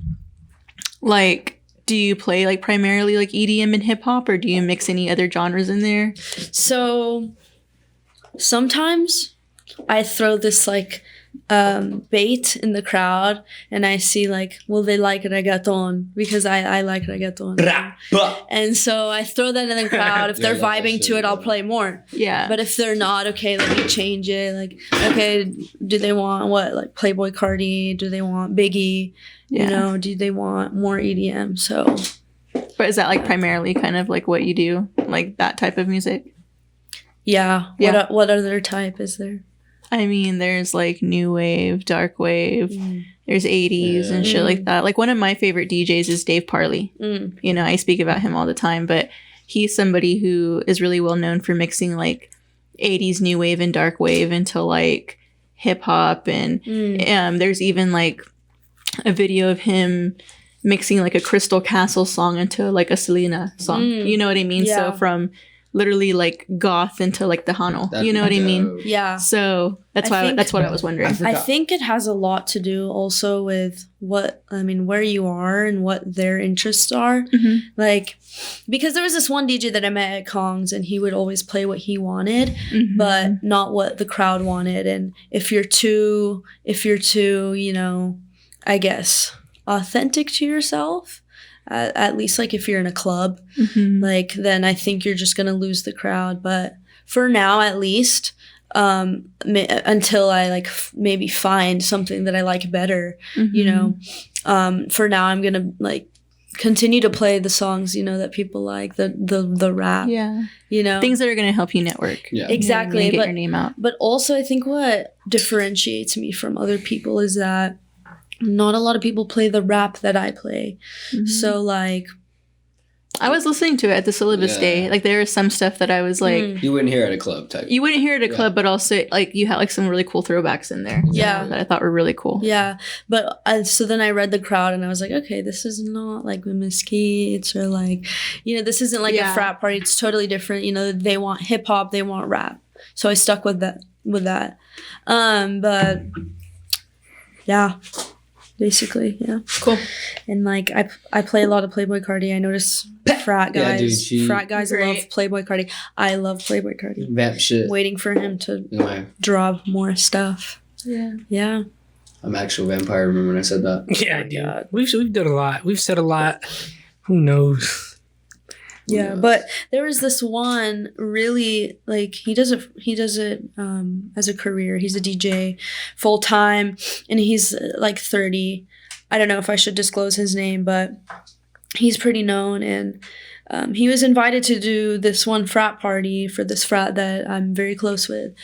like do you play like primarily like EDM and hip hop or do you mix any other genres in there? So sometimes I throw this like bait in the crowd and I see like, will they like reggaeton? Because I like reggaeton. And so I throw that in the crowd. If they're vibing to it, I'll play more. Yeah. But if they're not, okay, let me change it. Like, okay, do they want what? Like Playboy Cardi? Do they want Biggie? Yeah. You know, do they want more EDM? So. But is that like primarily kind of like what you do? Like that type of music? Yeah. What other type is there? I mean, there's like new wave, dark wave, there's 80s and shit like that. Like one of my favorite DJs is Dave Parley. You know, I speak about him all the time, but he's somebody who is really well known for mixing like 80s new wave and dark wave into like hip hop. And there's even like a video of him mixing like a Crystal Castle song into like a Selena song. You know what I mean? Yeah. So from literally like goth into like the Hano. You know what I mean? Yeah. So that's what I was wondering. I think it has a lot to do also with where you are and what their interests are. Like, because there was this one DJ that I met at Kong's and he would always play what he wanted, but not what the crowd wanted. And if you're too, you know, I guess, authentic to yourself, at least like if you're in a club, like then I think you're just gonna lose the crowd. But for now, at least, until I like maybe find something that I like better, you know, for now I'm gonna like continue to play the songs, you know, that people like, the rap, you know, things that are gonna help you network. Exactly. And get your name out. But also I think what differentiates me from other people is that not a lot of people play the rap that I play. So like, I was listening to it at the syllabus day. Like there was some stuff that I was like, you wouldn't hear at a club type. You wouldn't hear it at a club, but also like you had like some really cool throwbacks in there. Yeah. That I thought were really cool. Yeah. But so then I read the crowd and I was like, okay, this is not like women's skates or like, you know, this isn't like a frat party. It's totally different. You know, they want hip hop, they want rap. So I stuck with that. But yeah. Basically, yeah. Cool. And like I play a lot of Playboy Cardi. I notice frat guys. Frat guys love Playboy Cardi. I love Playboy Cardi. Vamp shit. Waiting for him to drop more stuff. Yeah. I'm actual vampire. Remember when I said that? Yeah, dude. We've done a lot. We've said a lot. Who knows? Yeah, but there was this one really like he does it as a career. He's a DJ full time and he's like 30. I don't know if I should disclose his name, but he's pretty known and he was invited to do this one frat party for this frat that I'm very close with.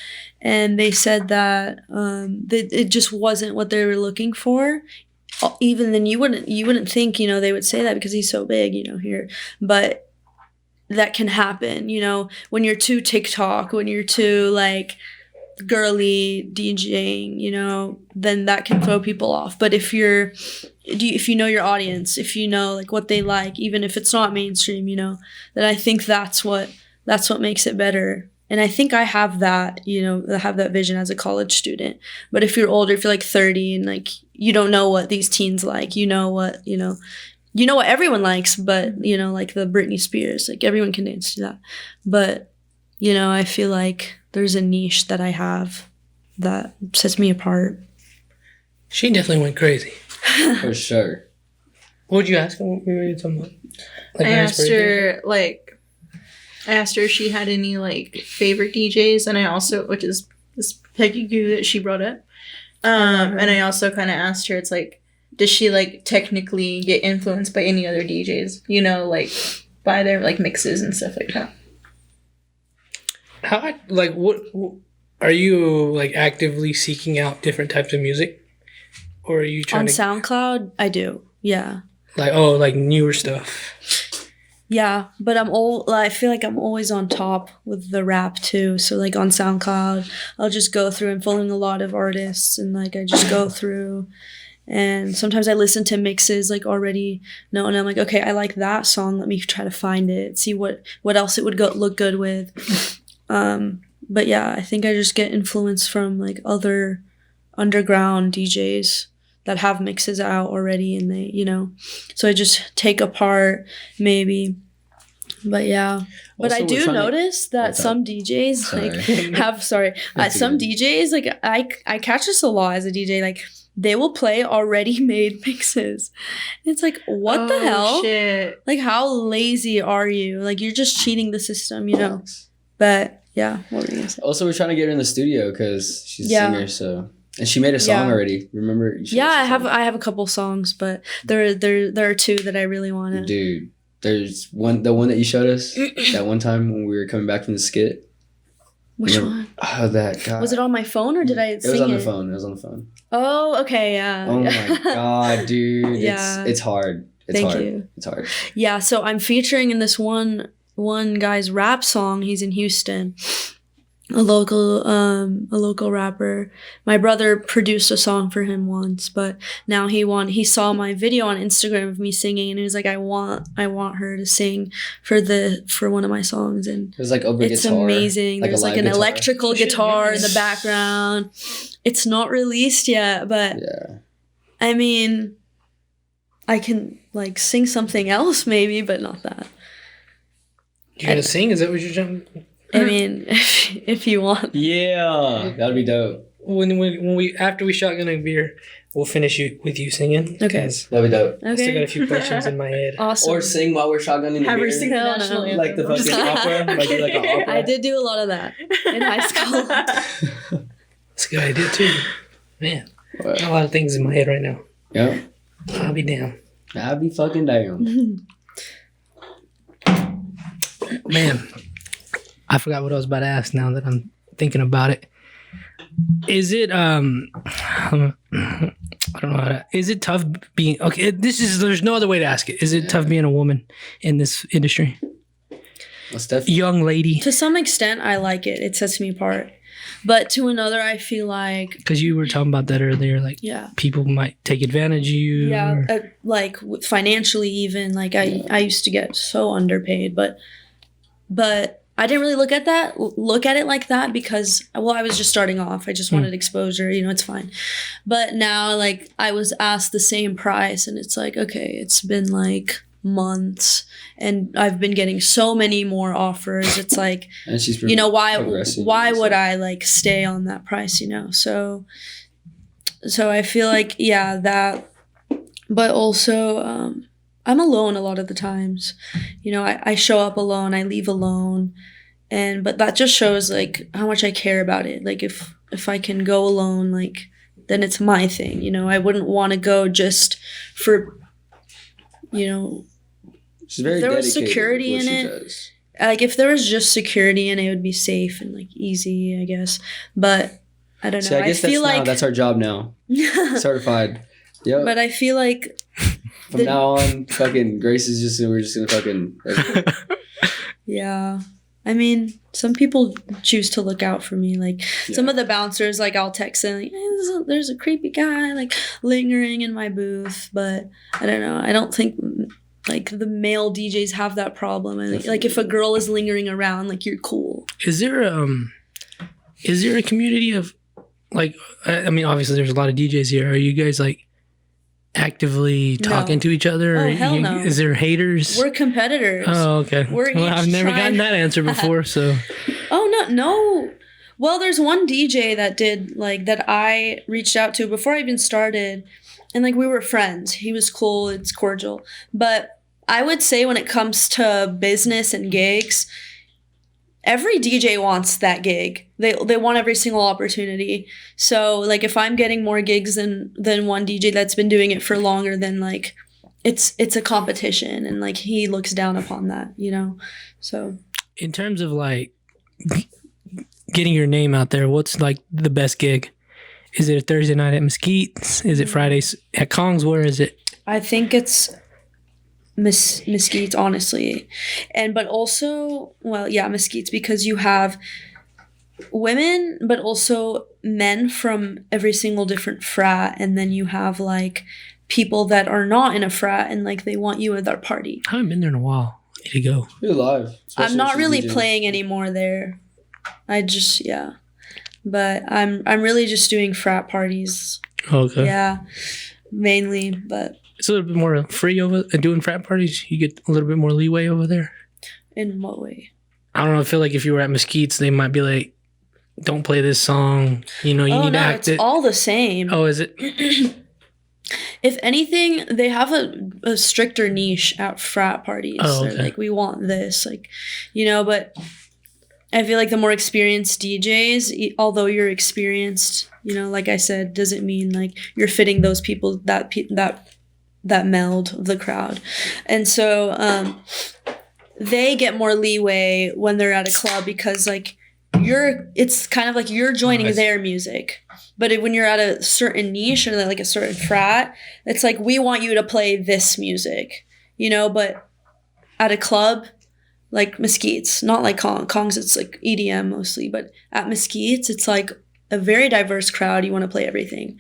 And they said that it just wasn't what they were looking for. Even then you wouldn't think, you know, they would say that because he's so big, you know, here. But that can happen, you know, when you're too TikTok, when you're too like girly DJing, you know, then that can throw people off. But if you know your audience, if you know like what they like, even if it's not mainstream, you know, then I think that's what makes it better. And I think I have that, you know, I have that vision as a college student. But if you're older, if you're like 30 and like you don't know what these teens like, you know what everyone likes, but, you know, like the Britney Spears, like everyone can dance to that. But, you know, I feel like there's a niche that I have that sets me apart. She definitely went crazy. For sure. What would you ask her? What were you talking about? Like I asked her if she had any like favorite DJs, and I also, which is this Peggy Goo that she brought up. And I also kind of asked her, it's like, does she like technically get influenced by any other DJs? You know, like by their like mixes and stuff like that. How like what are you like actively seeking out different types of music, or are you trying On to SoundCloud, I do. Yeah. like newer stuff? Yeah, but I feel like I'm always on top with the rap too. So like on SoundCloud, I'll just go through and following a lot of artists, and like I just go through, and sometimes I listen to mixes like already know, and I'm like, okay, I like that song. Let me try to find it, see what else it would look good with. But yeah, I think I just get influence from like other underground DJs that have mixes out already, and they, so I just take apart maybe. But yeah, but Also, I do notice that What's some DJs like have That's some good. DJs like I catch this a lot as a DJ, like they will play already made mixes. It's like, what the hell? Shit. Like, how lazy are you? Like, you're just cheating the system, But yeah, what were you gonna say? Also, we're trying to get her in the studio because she's Yeah. a singer, so and she made a song Yeah. already. Remember? You showed Yeah, us a song. I have a couple songs, but there are two that I really want to. Dude, there's the one that you showed us that one time when we were coming back from the skit. Which Remember- one? Oh, that God. Was it on my phone or did I It sing was on it? the phone. It was on the phone. Oh, okay, yeah. Oh my God, dude! Yeah. It's hard. It's Thank hard. you. It's hard. Yeah, so I'm featuring in this one guy's rap song. He's in Houston. A local rapper. My brother produced a song for him once, but now he saw my video on Instagram of me singing, and he was like, I want her to sing for one of my songs, and It was like over it's guitar. amazing. like a There's like live an guitar. electrical Shit, guitar in the nice. background. It's not released yet, but Yeah. I mean, I can like sing something else maybe, but not that. You're gonna sing? Is that what you're trying? I mean, if you want. Yeah, that'd be dope. When we after we shotgun a beer, we'll finish with you singing. Okay. 'cause That'd be dope. I still got a Okay. few questions in my head. Awesome. Or sing while we're shotgunning the Have her beer. sing the Hell national no. anthem. Like the fucking opera. Like an opera. I did do a lot of that in high school. That's a good idea too. Man, What? got a lot of things in my head right now. Yeah. I'll be damn. I'd be fucking down. Man, I forgot what I was about to ask now that I'm thinking about it. Is it I don't know how to, is it tough being okay, there's no other way to ask it. Is it tough being a woman in this industry? That's definitely. Young lady. To some extent, I like it. It sets me apart. But to another, I feel like, Because you were talking about that earlier, like yeah. people might take advantage of you. Yeah, or- like financially even, like I used to get so underpaid, but I didn't really look at it like that because, well, I was just starting off. I just wanted exposure, it's fine. But now, like, I was asked the same price, and it's like, okay, it's been like months, and I've been getting so many more offers. It's like, And she's why progressive, would I like stay on that price, So I feel like, yeah, that, but also I'm alone a lot of the times. I show up alone, I leave alone, but that just shows like how much I care about it. Like if I can go alone, like then it's my thing. I wouldn't want to go just for, She's very there was dedicated security with what in she it. does. Like if there was just security in it, it would be safe and like easy, I guess. But I don't know. See, I guess feel like that's our job now. Certified. Yep. but I feel like From now on, fucking Grace is we're just gonna fucking. yeah. I mean, some people choose to look out for me. Like some of the bouncers, like I'll text them, like, hey, there's a creepy guy like lingering in my booth. But I don't know. I don't think like the male DJs have that problem. Like if a girl is lingering around, like you're cool. Is there a community of like, I mean, obviously there's a lot of DJs here. Are you guys like actively talking to each other? Oh, hell no. Is there haters? We're competitors. Oh, okay. We're Well, each I've never trying- gotten that answer before, so Oh no. Well, there's one DJ that did like that I reached out to before I even started, and like we were friends. He was cool, it's cordial. But I would say when it comes to business and gigs, every DJ wants that gig. They want every single opportunity. So like if I'm getting more gigs than one DJ that's been doing it for longer, then like it's a competition, and like he looks down upon that, you know. So in terms of like getting your name out there, what's like the best gig? Is it a Thursday night at Mesquite's? Is it Fridays at Kong's? Where is it? I think it's Mesquite's, honestly. But also, well, yeah, Mesquite's, because you have women, but also men from every single different frat, and then you have like people that are not in a frat and like they want you at their party. I haven't been there in a while. I need to go. You're live. I'm not really playing anymore there. But I'm really just doing frat parties. Okay. Yeah, mainly, but It's a little bit more free over doing frat parties. You get a little bit more leeway over there. in what way? I don't know. I feel like if you were at Mesquite's, they might be like, "Don't play this song." You know, you need to act it's it. all the same. Oh, is it? If anything, they have a stricter niche at frat parties. Oh, They're okay. like, we want this, like, you know, but I feel like the more experienced DJs, although you're experienced, you know, like I said, doesn't mean like you're fitting those people that meld of the crowd. And so they get more leeway when they're at a club, because like it's kind of like you're joining their music. But when you're at a certain niche or like a certain frat, it's like, we want you to play this music, you know. But at a club like Mesquite's, not like Kong's, it's like EDM mostly, but at Mesquite's, it's like a very diverse crowd. You want to play everything.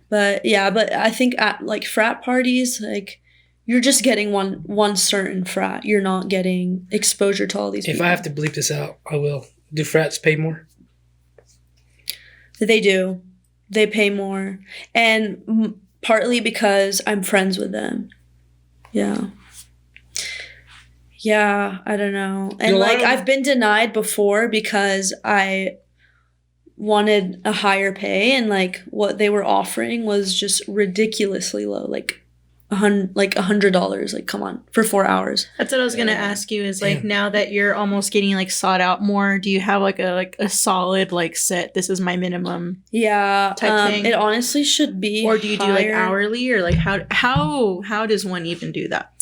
But yeah, but I think at like frat parties, like you're just getting one certain frat. You're not getting exposure to all these people. If I have to bleep this out, I will. Do frats pay more? They do. They pay more. And partly because I'm friends with them. Yeah. Yeah, I don't know. And like I've been denied before because I wanted a higher pay, and like what they were offering was just ridiculously low, like $100. Like, come on, for 4 hours. That's what I was gonna ask you. Is like, now that you're almost getting like sought out more, do you have like a solid like set? This is my minimum. Yeah, type thing? It honestly should be. Or do you do like higher. hourly, or like how does one even do that?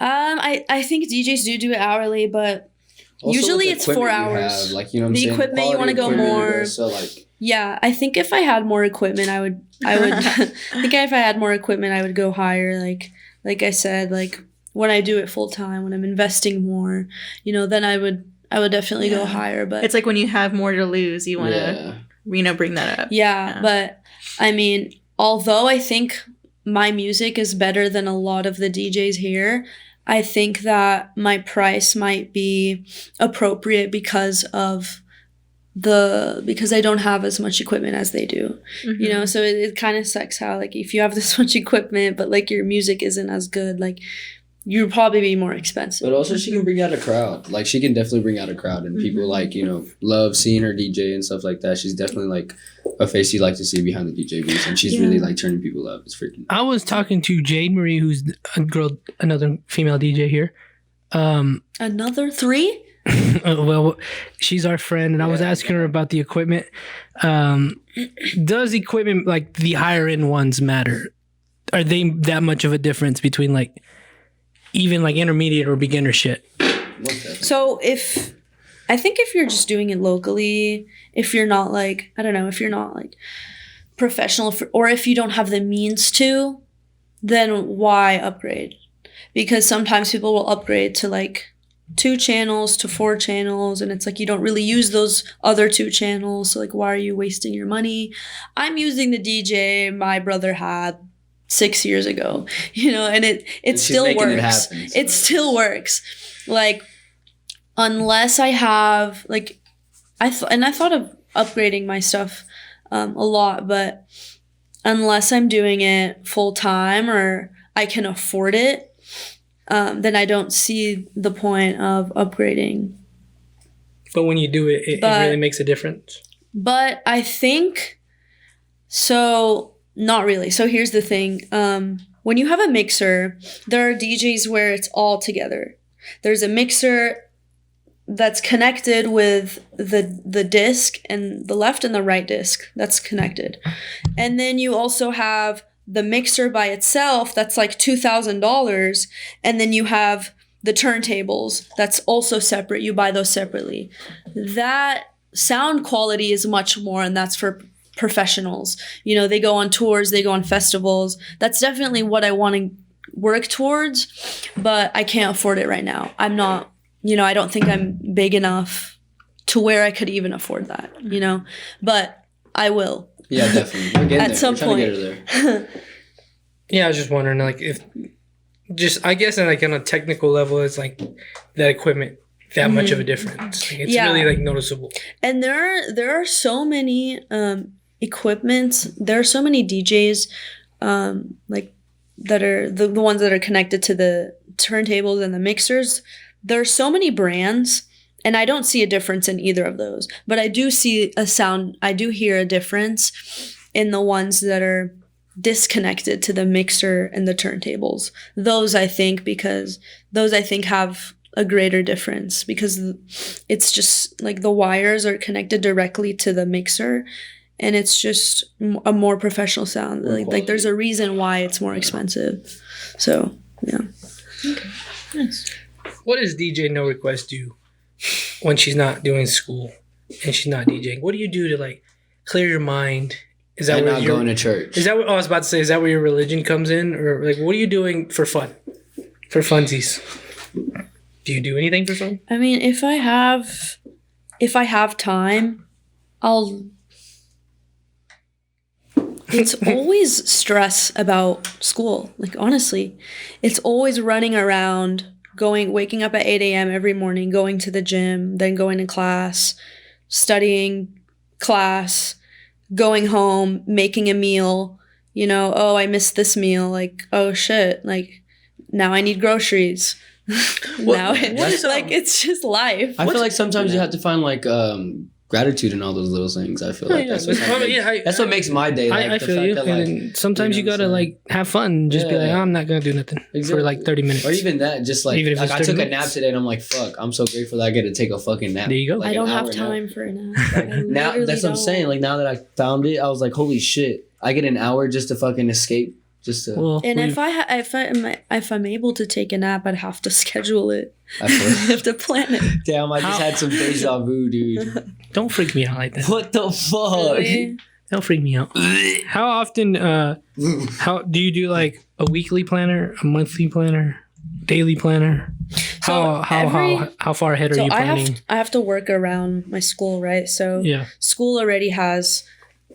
I think DJs do it hourly, but Also, usually with it's the 4 equipment you hours. have, like, you know what I'm The saying? equipment, you Quality wanna go equipment, more. So like, Yeah, I think if I had more equipment, I would. I think if I had more equipment, I would go higher. Like I said, like when I do it full time, when I'm investing more, you know, then I would definitely go higher. But It's like when you have more to lose, you want to bring that up. yeah, but I mean, although I think my music is better than a lot of the DJs here, I think that my price might be appropriate because I don't have as much equipment as they do. Mm-hmm. You know, so it kind of sucks how like if you have this much equipment but like your music isn't as good, like you'd probably be more expensive. but also she can bring out a crowd. Like, she can definitely bring out a crowd, and people like, you know, love seeing her DJ and stuff like that. She's definitely like a face you like to see behind the DJ booth, and she's really like turning people up. It's freaking. I was talking to Jade Marie, who's another female DJ here. Another 3? Well, she's our friend, and I was asking her about the equipment. Does equipment, like the higher end ones, matter? Are they that much of a difference between like even like intermediate or beginner shit? So I think if you're just doing it locally, if you're not like, I don't know, if you're not like professional or if you don't have the means to, then why upgrade? Because sometimes people will upgrade to like 2 channels to 4 channels, and it's like you don't really use those other 2 channels, so like why are you wasting your money? I'm using the DJ my brother had 6 years ago, you know, and it still works. It still works. Like, unless I have like I thought of upgrading my stuff a lot, but unless I'm doing it full time or I can afford it, then I don't see the point of upgrading. But when you do it, it really makes a difference. But I think so. Not really. So here's the thing. When you have a mixer, there are DJs where it's all together. There's a mixer that's connected with the disc, and the left and the right disc that's connected. And then you also have the mixer by itself that's like $2,000, and then you have the turntables that's also separate. You buy those separately. That sound quality is much more, and that's for professionals. You know, they go on tours, they go on festivals. That's definitely what I want to work towards, but I can't afford it right now. I'm not, you know, I don't think I'm big enough to where I could even afford that, you know, but I will. Yeah, definitely. We're getting At there. some We're trying point. to get her there. Yeah, I was just wondering, like, if just, I guess, like on a technical level, it's like that equipment that much of a difference. Like, it's really like noticeable. And there are so many equipments. There are so many DJs, like that are the ones that are connected to the turntables and the mixers. There are so many brands, and I don't see a difference in either of those. But I do see a sound. I do hear a difference in the ones that are disconnected to the mixer and the turntables. Those I think have a greater difference, because it's just like the wires are connected directly to the mixer, and it's just a more professional sound. Like there's a reason why it's more expensive. So yeah. Okay. Nice. What does DJ No Request do when she's not doing school and she's not DJing? What do you do to like clear your mind? Is that And where not you're going to church. Is that what I was about to say? Is that where your religion comes in, or like what are you doing for fun, for funsies? Do you do anything for fun? I mean, if I have time, it's always stress about school. Like, honestly, it's always running around, waking up at 8 a.m. every morning, going to the gym, then going to class, studying class, going home, making a meal, you know, oh, I missed this meal. Like, oh shit. Like, now I need groceries. It's just life. I feel like sometimes you have to find like gratitude in all those little things. I feel like that's what makes my day. Like, I feel you. And sometimes you gotta like have fun and just be like, I'm not gonna do nothing for like 30 minutes. Or even that, just like, Even if it's I 30 took a minutes. nap today and I'm like, fuck, I'm so grateful that I get to take a fucking nap. There you go. Like I don't an have hour time nap. for a nap. Now that's what I'm saying. Like now that I found it, I was like, holy shit, I get an hour just to fucking escape. Just to. Well, And if I'm able to take a nap, I'd have to schedule it. I That's have to plan it. Damn, I just had some deja vu, dude. don't freak me out like that. What the fuck? Really? Don't freak me out. How often? How do you do like a weekly planner, a monthly planner, daily planner? How far ahead are you planning? I have to work around my school, right? So Yeah, school already has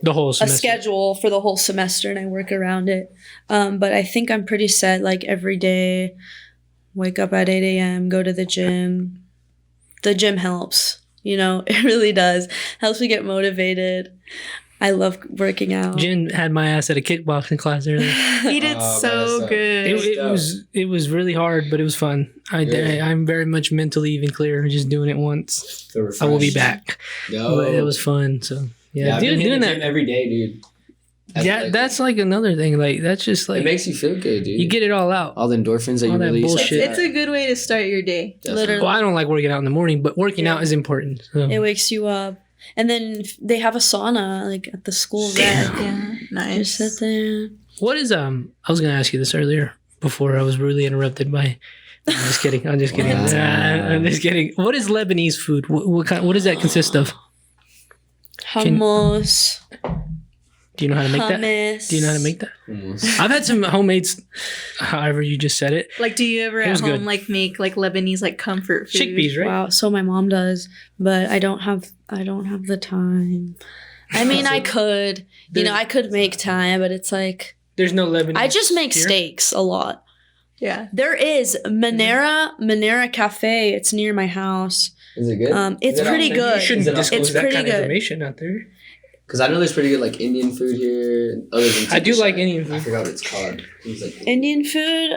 the whole a semester. schedule for the whole semester, and I work around it. But I think I'm pretty set. Like every day, wake up at 8 a.m., go to the gym. The gym helps, you know, it really does. Helps me get motivated. I love working out. Jen had my ass at a kickboxing class earlier. He did so good. It was really hard, but it was fun. I'm very much mentally even clear just doing it once. I will be back. But it was fun. So yeah, I've been doing hitting the that gym every day, dude. That's like another thing. Like that's just like it makes you feel good, dude. you get it all out. all the endorphins that all you that release. bullshit. It's a good way to start your day. Literally. Well, I don't like working out in the morning, but working out is important. So. It wakes you up. And then they have a sauna like at the school. Yeah, nice. Just sit there. What is I was gonna ask you this earlier before I was really interrupted by. I'm just kidding. I'm just kidding. I'm just kidding. What is Lebanese food? What does that consist of? Hummus. Do you know how to make that? Hummus. Do you know how to make that? Almost. I've had some homemade. However, you just said it. Like, do you ever It at was home good. like make like Lebanese like comfort food? Chickpeas, right? Wow. So my mom does, but I don't have the time. I mean, I could. You know, I could make time, but it's like There's no Lebanese. I just make here? steaks a lot. Yeah. There is Manera Cafe. It's near my house. Is it good? It's pretty You good. shouldn't Is it disclose It's that pretty kind of good. information out there. Because I know there's pretty good like Indian food here. Other than I do tikka like shai. Indian I food. forgot what it's called. It was like Indian food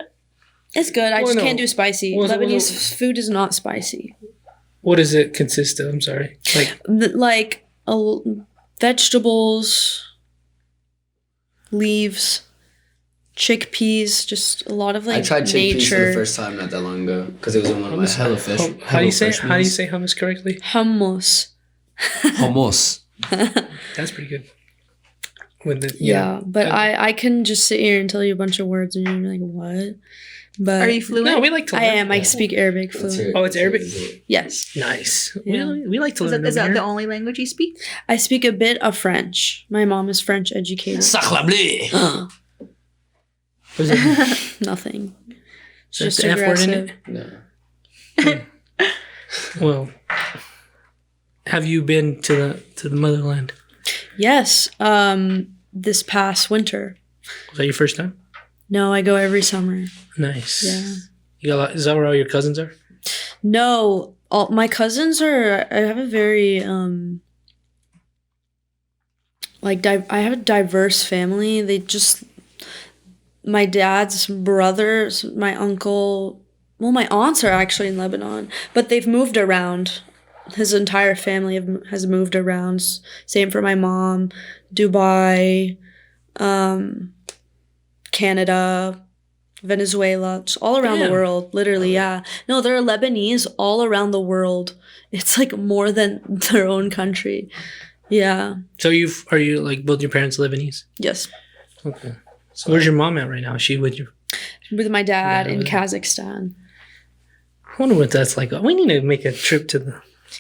is good. I Well, just no. can't do spicy. Well, Lebanese food is not spicy. What does it consist of? I'm sorry. Like Vegetables, leaves, chickpeas, just a lot of like I tried chickpeas for the nature. first time not that long ago because it was in one of my Hello Fish. How do you say Hello Fresh hummus correctly? Hummus. Hummus. That's pretty good. With the Yeah, but I can just sit here and tell you a bunch of words and you're gonna be like, what? But Are you fluent? No, we like to learn. I am. I Yeah. speak Arabic Let's hear fluent. it. Oh, it's Arabic? Let's hear it. Yes. Nice. Yeah. We like to learn. Is that over the here. only language you speak? I speak a bit of French. My mom is French educated. Sacre bleu. Was it- Nothing. It's There's just the F word in aggressive. it? No. Well, have you been to the motherland? Yes. This past winter. Was that your first time? No, I go every summer. Nice. Yeah. You got is that where all your cousins are? No, all my cousins are. I have a very I have a diverse family. They just my dad's brothers, my uncle. Well, my aunts are actually in Lebanon, but they've moved around. His entire family has moved around. Same for my mom. Dubai, Canada, Venezuela, just all around the Damn. world. Literally, yeah. No, there are Lebanese all around the world. It's like more than their own country. Yeah. So are you like both your parents Lebanese? Yes. Okay. So where's your mom at right now? Is she with you? With my dad Yeah, in with- Kazakhstan. I wonder what that's like. We need to make a trip to the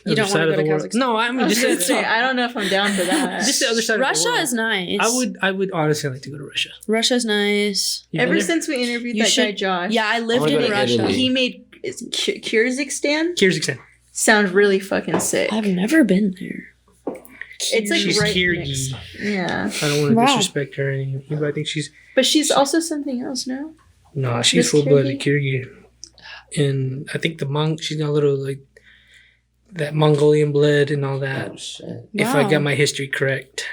You other don't side wanna of go the to world. Kazakhstan? No, I mean just I don't know if I'm down for that. just the other side of the Russia world. is nice. I would honestly like to go to Russia. Russia's nice. You been Ever there? since we interviewed You that guy should- Josh, Yeah, I lived wanna go in to Russia. Italy. he made Kyrgyzstan. Kyrgyzstan. Sounds really fucking sick. I've never been there. It's like She's right Kyrgy. next. Yeah, I don't want to Wow. disrespect her or anything, but I think she's but she's also something else now. no, she's Miss full blooded Kyrgy. And I think she's got a little like that Mongolian blood and all that. Oh, shit. If I Wow. got my history correct.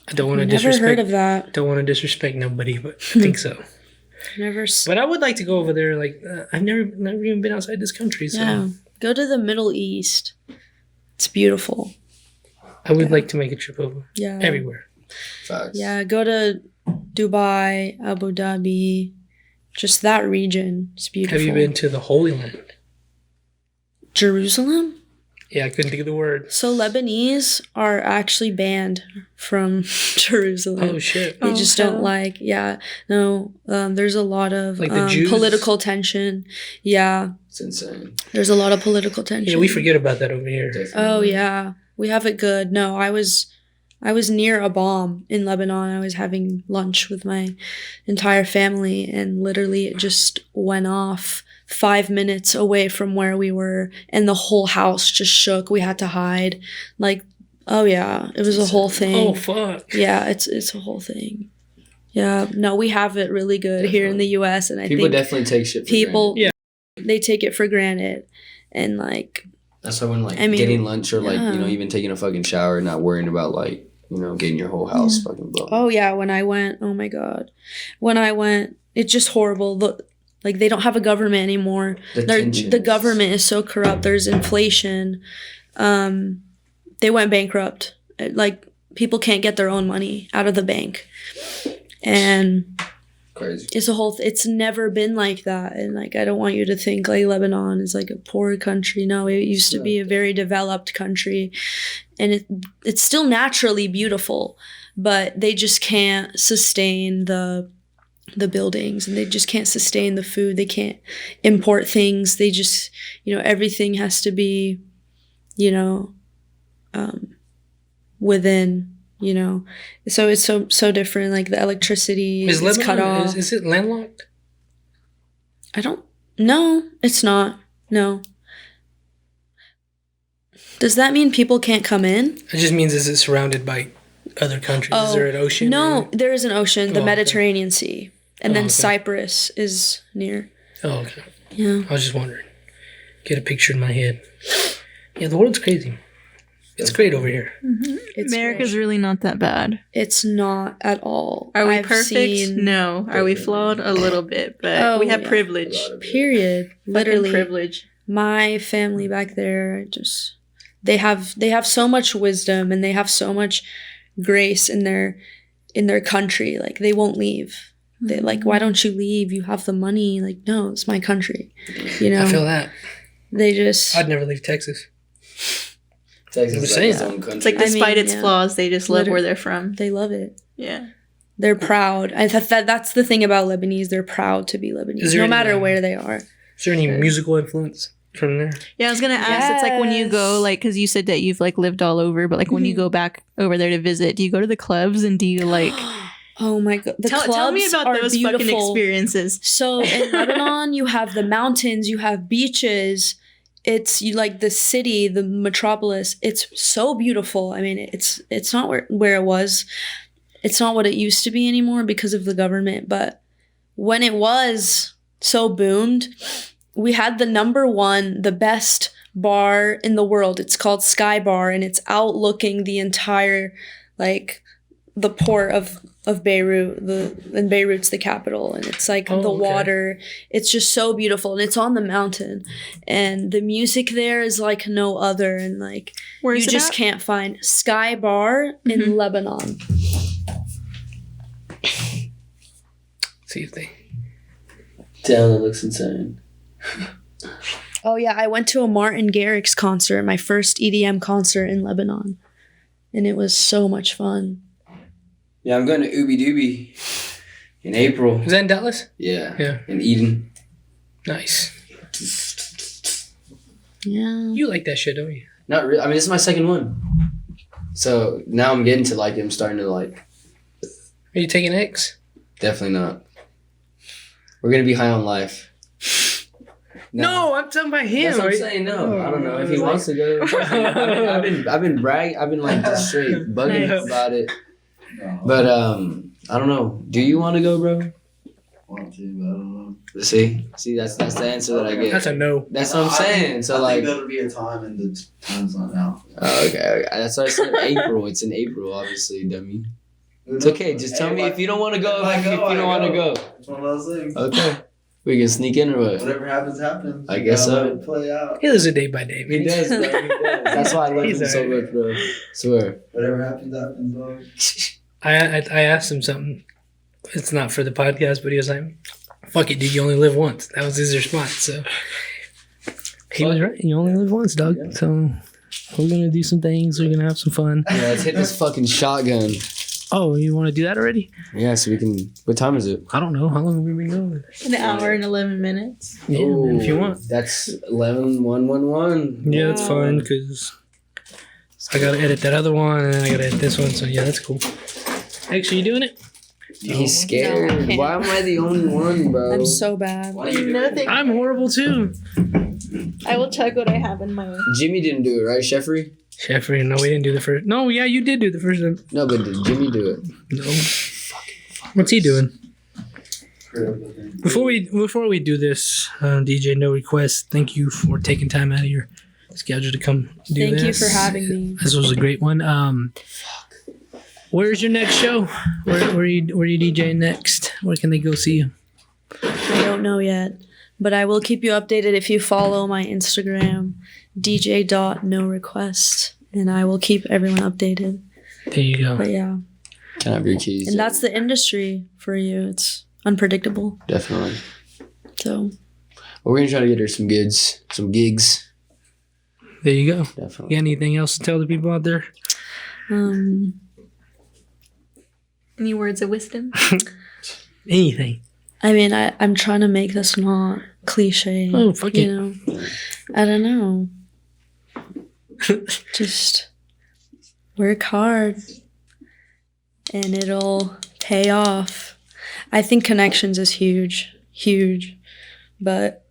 I don't want to Never disrespect heard of that. don't want to disrespect nobody, but I think so. Never. But I would like to go over there. Like I've never even been outside this country, so Yeah. Go to the Middle East. It's beautiful. I would like to make a trip over Yeah. everywhere. Facts. Yeah. Go to Dubai, Abu Dhabi, just that region. It's beautiful. Have you been to the Holy Land? Jerusalem? Yeah, I couldn't think of the word. So Lebanese are actually banned from Jerusalem. Oh shit! They Oh, just hell. don't like, yeah. No, there's a lot of Like the Jews? political tension. Yeah, It's insane. there's a lot of political tension. Yeah, we forget about that over here. Definitely. Oh yeah, we have it good. No, I was near a bomb in Lebanon. I was having lunch with my entire family, and literally it just went off 5 minutes away from where we were, and the whole house just shook. We had to hide. Like, oh yeah, it was a whole thing. Oh fuck! Yeah, it's a whole thing. Yeah, no, we have it really good here in the U.S. and I People think definitely take shit for people, granted. they take it for granted, and like, That's why when like I mean, getting lunch or like yeah. even taking a fucking shower, not worrying about like getting your whole house fucking blown. oh yeah, when I went, oh my god, it's just horrible. Like they don't have a government anymore. The tensions. The government is so corrupt. There's inflation. They went bankrupt. Like people can't get their own money out of the bank, and Crazy. it's never been like that. And like I don't want you to think like Lebanon is like a poor country. No, it used to be a very developed country, and it's still naturally beautiful, but they just can't sustain the buildings, and they just can't sustain the food. They can't import things. They just everything has to be within. So it's so different. Like the electricity Is is cut Lebanon off. is it landlocked? I don't. No, it's not. No. Does that mean people can't come in? It just means is it surrounded by other countries? Is Oh, there an ocean? No, or- there is an ocean, the Oh, okay. Mediterranean Sea, and Oh, then okay. Cyprus is near. Oh, okay. Yeah. I was just wondering. Get a picture in my head. Yeah, the world's crazy. It's great over here. It's America's great. really not that bad. It's not at all. Are we I've perfect? seen- No. Are we flawed? A little bit, but we have yeah. privilege. Period. Fucking Literally, privilege. my family back there just they have so much wisdom, and they have so much grace in their country. Like they won't leave. They like, why don't you leave? You have the money. Like, no, it's my country. You know, I feel that. they just. I'd never leave Texas. Texas I'm is saying. its own country. It's like I despite mean, its yeah. flaws, they just love where they're from. They love it. Yeah. They're proud. I thought that's the thing about Lebanese. They're proud to be Is Lebanese, there no any, matter where they are. Is there any musical influence from there? Yeah, I was gonna ask. It's like when you go, like, because you said that you've like lived all over, but like when you go back over there to visit, do you go to the clubs and do you like? Oh my god! The tell clubs me about are those beautiful. fucking experiences. So in Lebanon, you have the mountains, you have beaches. It's you like the city, the metropolis. It's so beautiful. I mean, it's not where it was. It's not what it used to be anymore because of the government. But when it was so boomed, we had the #1, the best bar in the world. It's called Sky Bar, and it's outlooking the entire, like, the port of Beirut. And Beirut's the capital, and it's like the water. It's just so beautiful, and it's on the mountain, and the music there is like no other, and like Where is you it just at? can't find Sky Bar in Lebanon. See if they. Damn, that looks insane. Oh yeah, I went to a Martin Garrix concert, my first EDM concert in Lebanon, and it was so much fun. Yeah, I'm going to Ooby Dooby in April. Is that in Dallas? Yeah. Yeah. In Eden. Nice. Yeah. You like that shit, don't you? Not really. I mean, this is my second one. So now I'm getting to like it. I'm starting to like. Are you taking X? Definitely not. We're going to be high on life. No, I'm talking about him. That's what I'm right? saying. No, I don't know if he wants to go. I've been bragging. I've been like just straight bugging Nice. about it. No, But I don't know. Do you want to go, bro? want to, but I don't know. See, that's the answer that I get. That's a no. That's what I'm saying. So I like, think there'll be a time, and the time's not now. okay. That's why I said April. It's in April, obviously, dummy. It's okay. Just tell me if you don't want to go. If you don't want to go. It's one of those things. Okay. We can sneak in or what? Whatever happens, happens. I You guess gotta so. let it play out. He lives a day by day. He Man. does, bro. He does. That's why I love He's him so alright. much, bro. Swear. Whatever happens, happens, dog. I asked him something. It's not for the podcast, but he was like, "Fuck it, dude. You only live once." That was his response. So he was right. You only live once, dog. Yeah. So we're gonna do some things. We're gonna have some fun. Yeah, let's hit this fucking shotgun. Oh, you want to do that already? Yeah, so we can. What time is it? I don't know. How long have we been going? An hour and 11 minutes. Yeah, man, if you want. That's 11:111. Yeah, that's fine because I gotta edit that other one and then I gotta edit this one. So yeah, that's cool. Actually, you doing it? He's scared. No, I can't. Why am I the only one, bro? I'm so bad. Why are you doing Nothing. I'm horrible too. I will check what I have in my. Jimmy didn't do it, right, Sheffrey? Jeffrey, no, we didn't do the first. No, yeah, you did do the first one. No, but did Jimmy do it? No. What's he doing? Critical thing. Before we do this, DJ No Request, thank you for taking time out of your schedule to come do Thank this. you for having me. This was a great one. Where's your next show? Where you DJing next? Where can they go see you? I don't know yet, but I will keep you updated if you follow my Instagram, dj.norequest, and I will keep everyone updated. There you go. But yeah, Can I have your keys? and that's the industry for you. It's unpredictable. Definitely. So Well, we're gonna try to get her some gigs. There you go. Definitely. You got anything else to tell the people out there? Any words of wisdom? Anything. I mean, I'm trying to make this not cliche. Oh, fuck it. you know. I don't know. Just work hard, and it'll pay off. I think connections is huge. But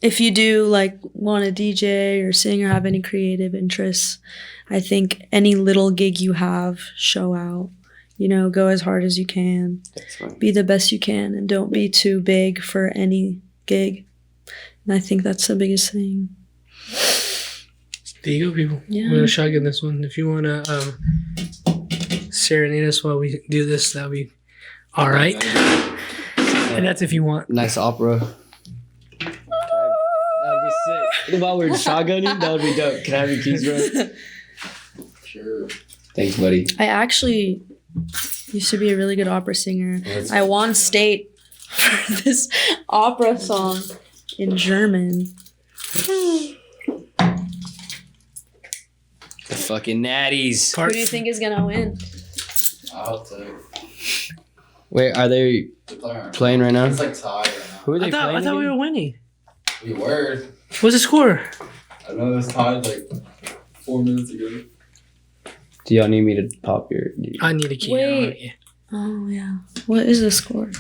if you do like want to DJ or sing or have any creative interests, I think any little gig you have, show out. You know, go as hard as you can. Definitely. Be the best you can, and don't be too big for any gig. And I think that's the biggest thing. There you go, people. Yeah. We're gonna shotgun this one. If you wanna serenade us while we do this, that'll be all right. And that's if you want. Nice opera. That'd be sick. While we're shotgunning, that would be dope. Can I have your keys, bro? Sure. Thanks, buddy. I actually Used to be a really good opera singer. That's- I won state for this opera song in German. The fucking natties. Who do you think is gonna win? I hope so. Wait, are they playing right now? It's like tied right now. Who are they I playing? thought we again? were winning. We were. What's the score? I know it was tied like 4 minutes ago. Do y'all need me to pop your? I need a key. Wait. Oh yeah. What is the score?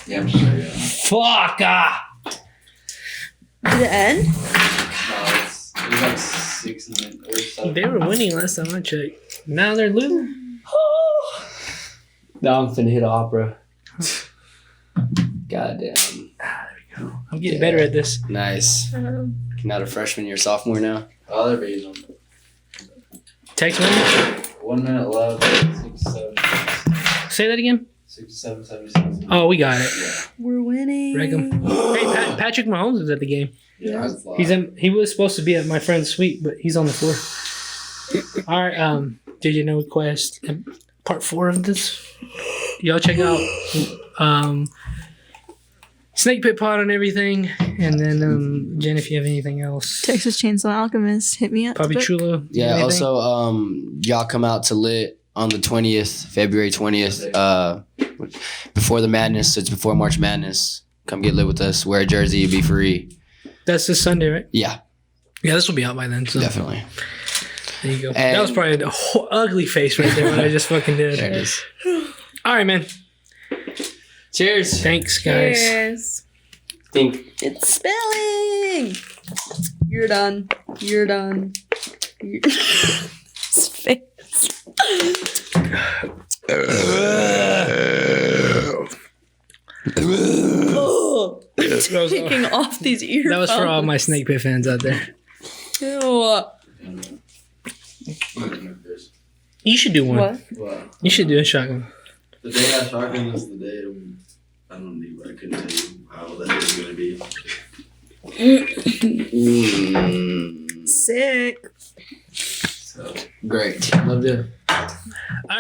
Yeah, I'm sure. Yeah. Fuck! Did it end? No, it was like 6 minutes or 7. They were winning last time I checked. Now they're losing. Now I'm finna hit opera. Goddamn. I'm getting better at this. Nice. Not a freshman, you're a sophomore now. Oh, they're beating them. Text me. 1 minute left. 6, 7, Say that again. 6, 7, 76. Oh, we got it. We're winning. Reg 'em. Hey, Patrick Mahomes was at the game. Yeah. He was supposed to be at my friend's suite, but he's on the floor. All right. Did you know Quest part 4 of this? Y'all check out Snake Pit Pod on everything, and then Jen, if you have anything else, Texas Chainsaw Alchemist, hit me up. probably But Chulo. Yeah, anything? also, y'all come out to Lit on the 20th, February 20th, before the madness. So it's before March Madness. Come get lit with us. Wear a jersey, you'll be free. That's this Sunday, right? Yeah, Yeah, this will be out by then. So definitely. there you go. And- That was probably a whole ugly face right there when I just fucking did. There it is. All right, man. Cheers. Thanks, guys. Cheers. Think. It's spilling. You're done. You're done. His face. Oh, taking off these earphones. That was for all my Snake Pit fans out there. Ew. You should do one. What? Well, You should do a shotgun. the day I shotgun is the day I don't know. I couldn't tell you how that day is going to be. Sick. So. Great. Love to. All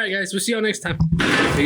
right, guys. We'll see y'all next time. Peace.